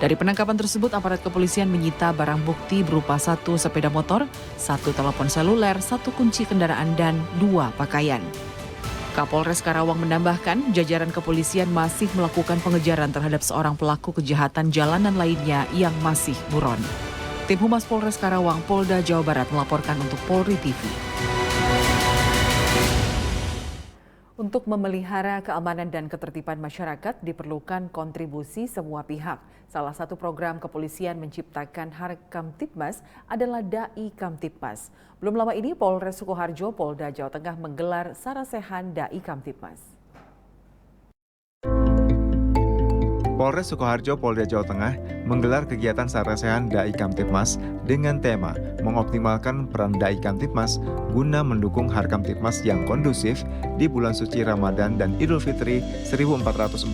Dari penangkapan tersebut, aparat kepolisian menyita barang bukti berupa 1 sepeda motor, 1 telepon seluler, 1 kunci kendaraan, dan 2 pakaian. Kapolres Karawang menambahkan, jajaran kepolisian masih melakukan pengejaran terhadap seorang pelaku kejahatan jalanan lainnya yang masih buron. Tim Humas Polres Karawang, Polda Jawa Barat melaporkan untuk Polri TV. Untuk memelihara keamanan dan ketertiban masyarakat diperlukan kontribusi semua pihak. Salah satu program kepolisian menciptakan Harkamtibmas adalah Dai Kamtibmas. Belum lama ini Polres Sukoharjo, Polda Jawa Tengah menggelar sarasehan Dai Kamtibmas. Polres Sukoharjo, Polda Jawa Tengah menggelar kegiatan sarasehan Dai Kamtibmas dengan tema mengoptimalkan peran Dai Kamtibmas guna mendukung Harkamtibmas yang kondusif di bulan suci Ramadan dan Idul Fitri 1444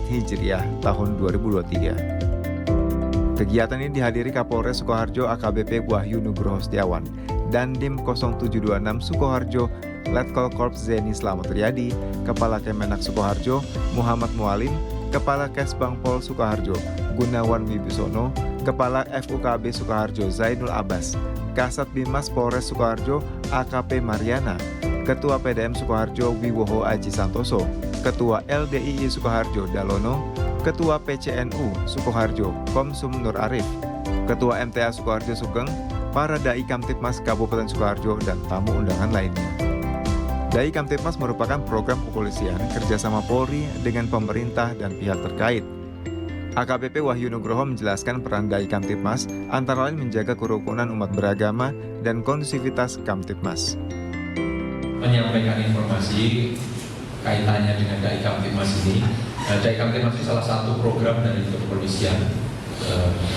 Hijriah tahun 2023. Kegiatan ini dihadiri Kapolres Sukoharjo AKBP Wahyu Nugroho Setiawan dan Dim 0726 Sukoharjo Letkol Korps Zeni Slamet Riyadi, Kepala Kemenak Sukoharjo Muhammad Mualim, Kepala Kesbang Pol Sukoharjo Gunawan Wibisono, Kepala FUKB Sukoharjo Zainul Abbas, Kasat Binmas Polres Sukoharjo AKP Mariana, Ketua PDM Sukoharjo Wiwoho Aji Santoso, Ketua LDII Sukoharjo Dalono, Ketua PCNU Sukoharjo Komsum Nur Arif, Ketua MTA Sukoharjo Sugeng, para Dai Kamtibmas Kabupaten Sukoharjo, dan tamu undangan lainnya. Dai Kamtibmas merupakan program kepolisian kerjasama Polri dengan pemerintah dan pihak terkait. AKBP Wahyu Nugroho menjelaskan peran Dai Kamtibmas antara lain menjaga kerukunan umat beragama dan kondusivitas Kamtibmas. Menyampaikan informasi kaitannya dengan Dai Kamtibmas ini. Dai Kamtibmas ini salah satu program dari kepolisian.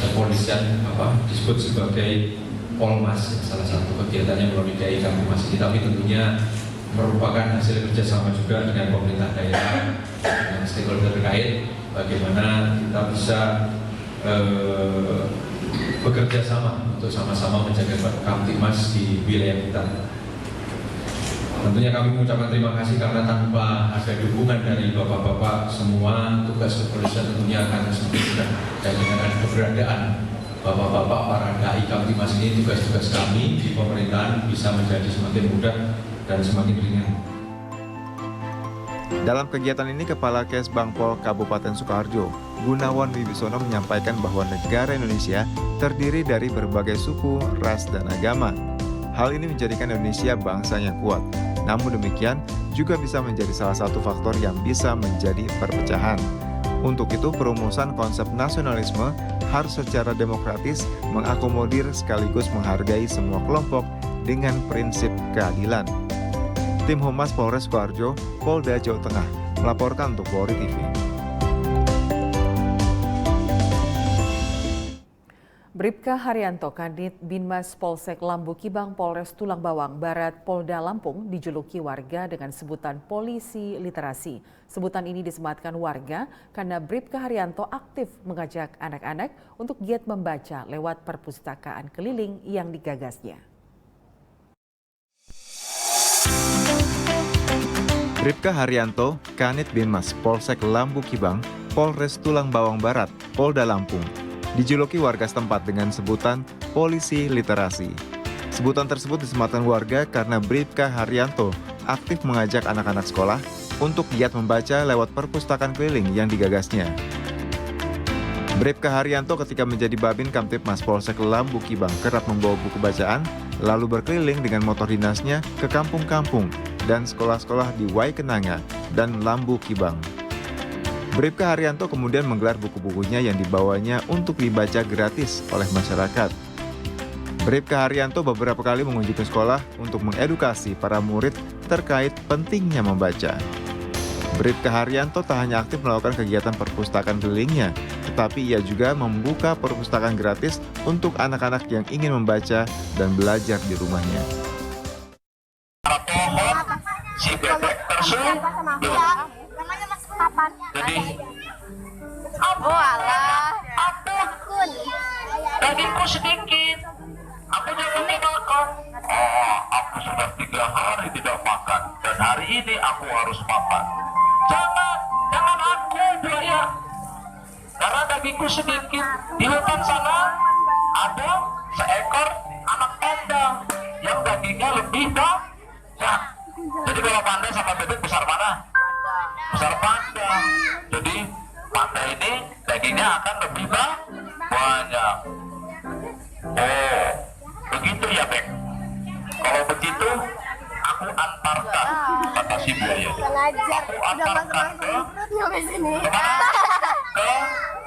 Kepolisian disebut sebagai Polmas, salah satu kegiatannya melalui Dai Kamtibmas ini, tapi tentunya merupakan hasil kerjasama juga dengan pemerintah daerah, dengan stakeholder terkait, bagaimana kita bisa bekerja sama untuk sama-sama menjaga Kamtibmas di wilayah kita. Tentunya kami mengucapkan terima kasih karena tanpa ada dukungan dari bapak-bapak semua, tugas kepolisian tentunya akan semakin mudah. Dan dengan keberadaan bapak-bapak para Dai Kamtibmas ini, tugas-tugas kami di pemerintahan bisa menjadi semakin mudah dan semakin ringan. Dalam kegiatan ini, Kepala Kesbangpol Kabupaten Sukoharjo, Gunawan Wibisono menyampaikan bahwa negara Indonesia terdiri dari berbagai suku, ras, dan agama. Hal ini menjadikan Indonesia bangsa yang kuat. Namun demikian, juga bisa menjadi salah satu faktor yang bisa menjadi perpecahan. Untuk itu, perumusan konsep nasionalisme harus secara demokratis mengakomodir sekaligus menghargai semua kelompok dengan prinsip keadilan. Tim Humas Polres Sukoharjo, Polda Jawa Tengah melaporkan untuk Polri TV. Bribka Haryanto, Kanit Binmas Polsek Lambu Kibang Polres Tulang Bawang Barat Polda Lampung dijuluki warga dengan sebutan polisi literasi. Sebutan ini disematkan warga karena Bribka Haryanto aktif mengajak anak-anak untuk giat membaca lewat perpustakaan keliling yang digagasnya. Bribka Haryanto, Kanit Binmas Polsek Lambu Kibang, Polres Tulang Bawang Barat, Polda Lampung, dijuluki warga setempat dengan sebutan polisi literasi. Sebutan tersebut disematkan warga karena Bribka Haryanto aktif mengajak anak-anak sekolah untuk giat membaca lewat perpustakaan keliling yang digagasnya. Bribka Haryanto ketika menjadi Babin Kamtibmas Polsek Lambu Kibang kerap membawa buku bacaan, lalu berkeliling dengan motor dinasnya ke kampung-kampung dan sekolah-sekolah di Waikenanga dan Lambu Kibang. Bribka Haryanto kemudian menggelar buku-bukunya yang dibawanya untuk dibaca gratis oleh masyarakat. Bribka Haryanto beberapa kali mengunjungi sekolah untuk mengedukasi para murid terkait pentingnya membaca. Bribka Haryanto tak hanya aktif melakukan kegiatan perpustakaan kelilingnya, tetapi ia juga membuka perpustakaan gratis untuk anak-anak yang ingin membaca dan belajar di rumahnya. Oh alah, akun. Dagingku sedikit. Aku jangan dimakan. Aku sudah 3 hari tidak makan dan hari ini aku harus makan. Jangan aku ya. Karena bagiku sedikit. Di hutan sana ada seekor anak panda yang dagingnya lebih banyak. Jadi kalau panda sama bebek besar mana? Besar panda. Jadi panda ini dagingnya akan lebih banyak. Oh, begitu ya, Bek? Kalau begitu, aku antarkan, kata si buaya. Aku antarkan ke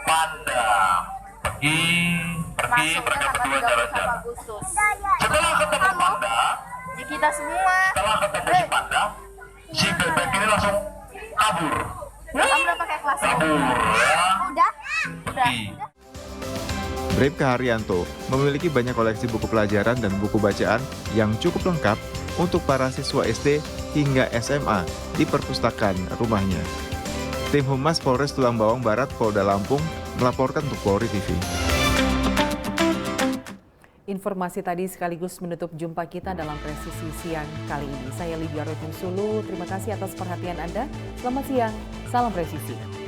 panda. Pergi, mereka berdua jalan-jalan. Setelah ketemu panda, kita semua. Setelah ketemu si panda, si bebek ini langsung kabur. Kamu udah pakai kelas? Kabur, ya. Udah. Bribka Haryanto memiliki banyak koleksi buku pelajaran dan buku bacaan yang cukup lengkap untuk para siswa SD hingga SMA di perpustakaan rumahnya. Tim Humas Polres Tulang Bawang Barat Polda Lampung melaporkan untuk Polri TV. Informasi tadi sekaligus menutup jumpa kita dalam Presisi Siang kali ini. Saya Lydia Rotin Sulu, terima kasih atas perhatian Anda. Selamat siang, salam presisi.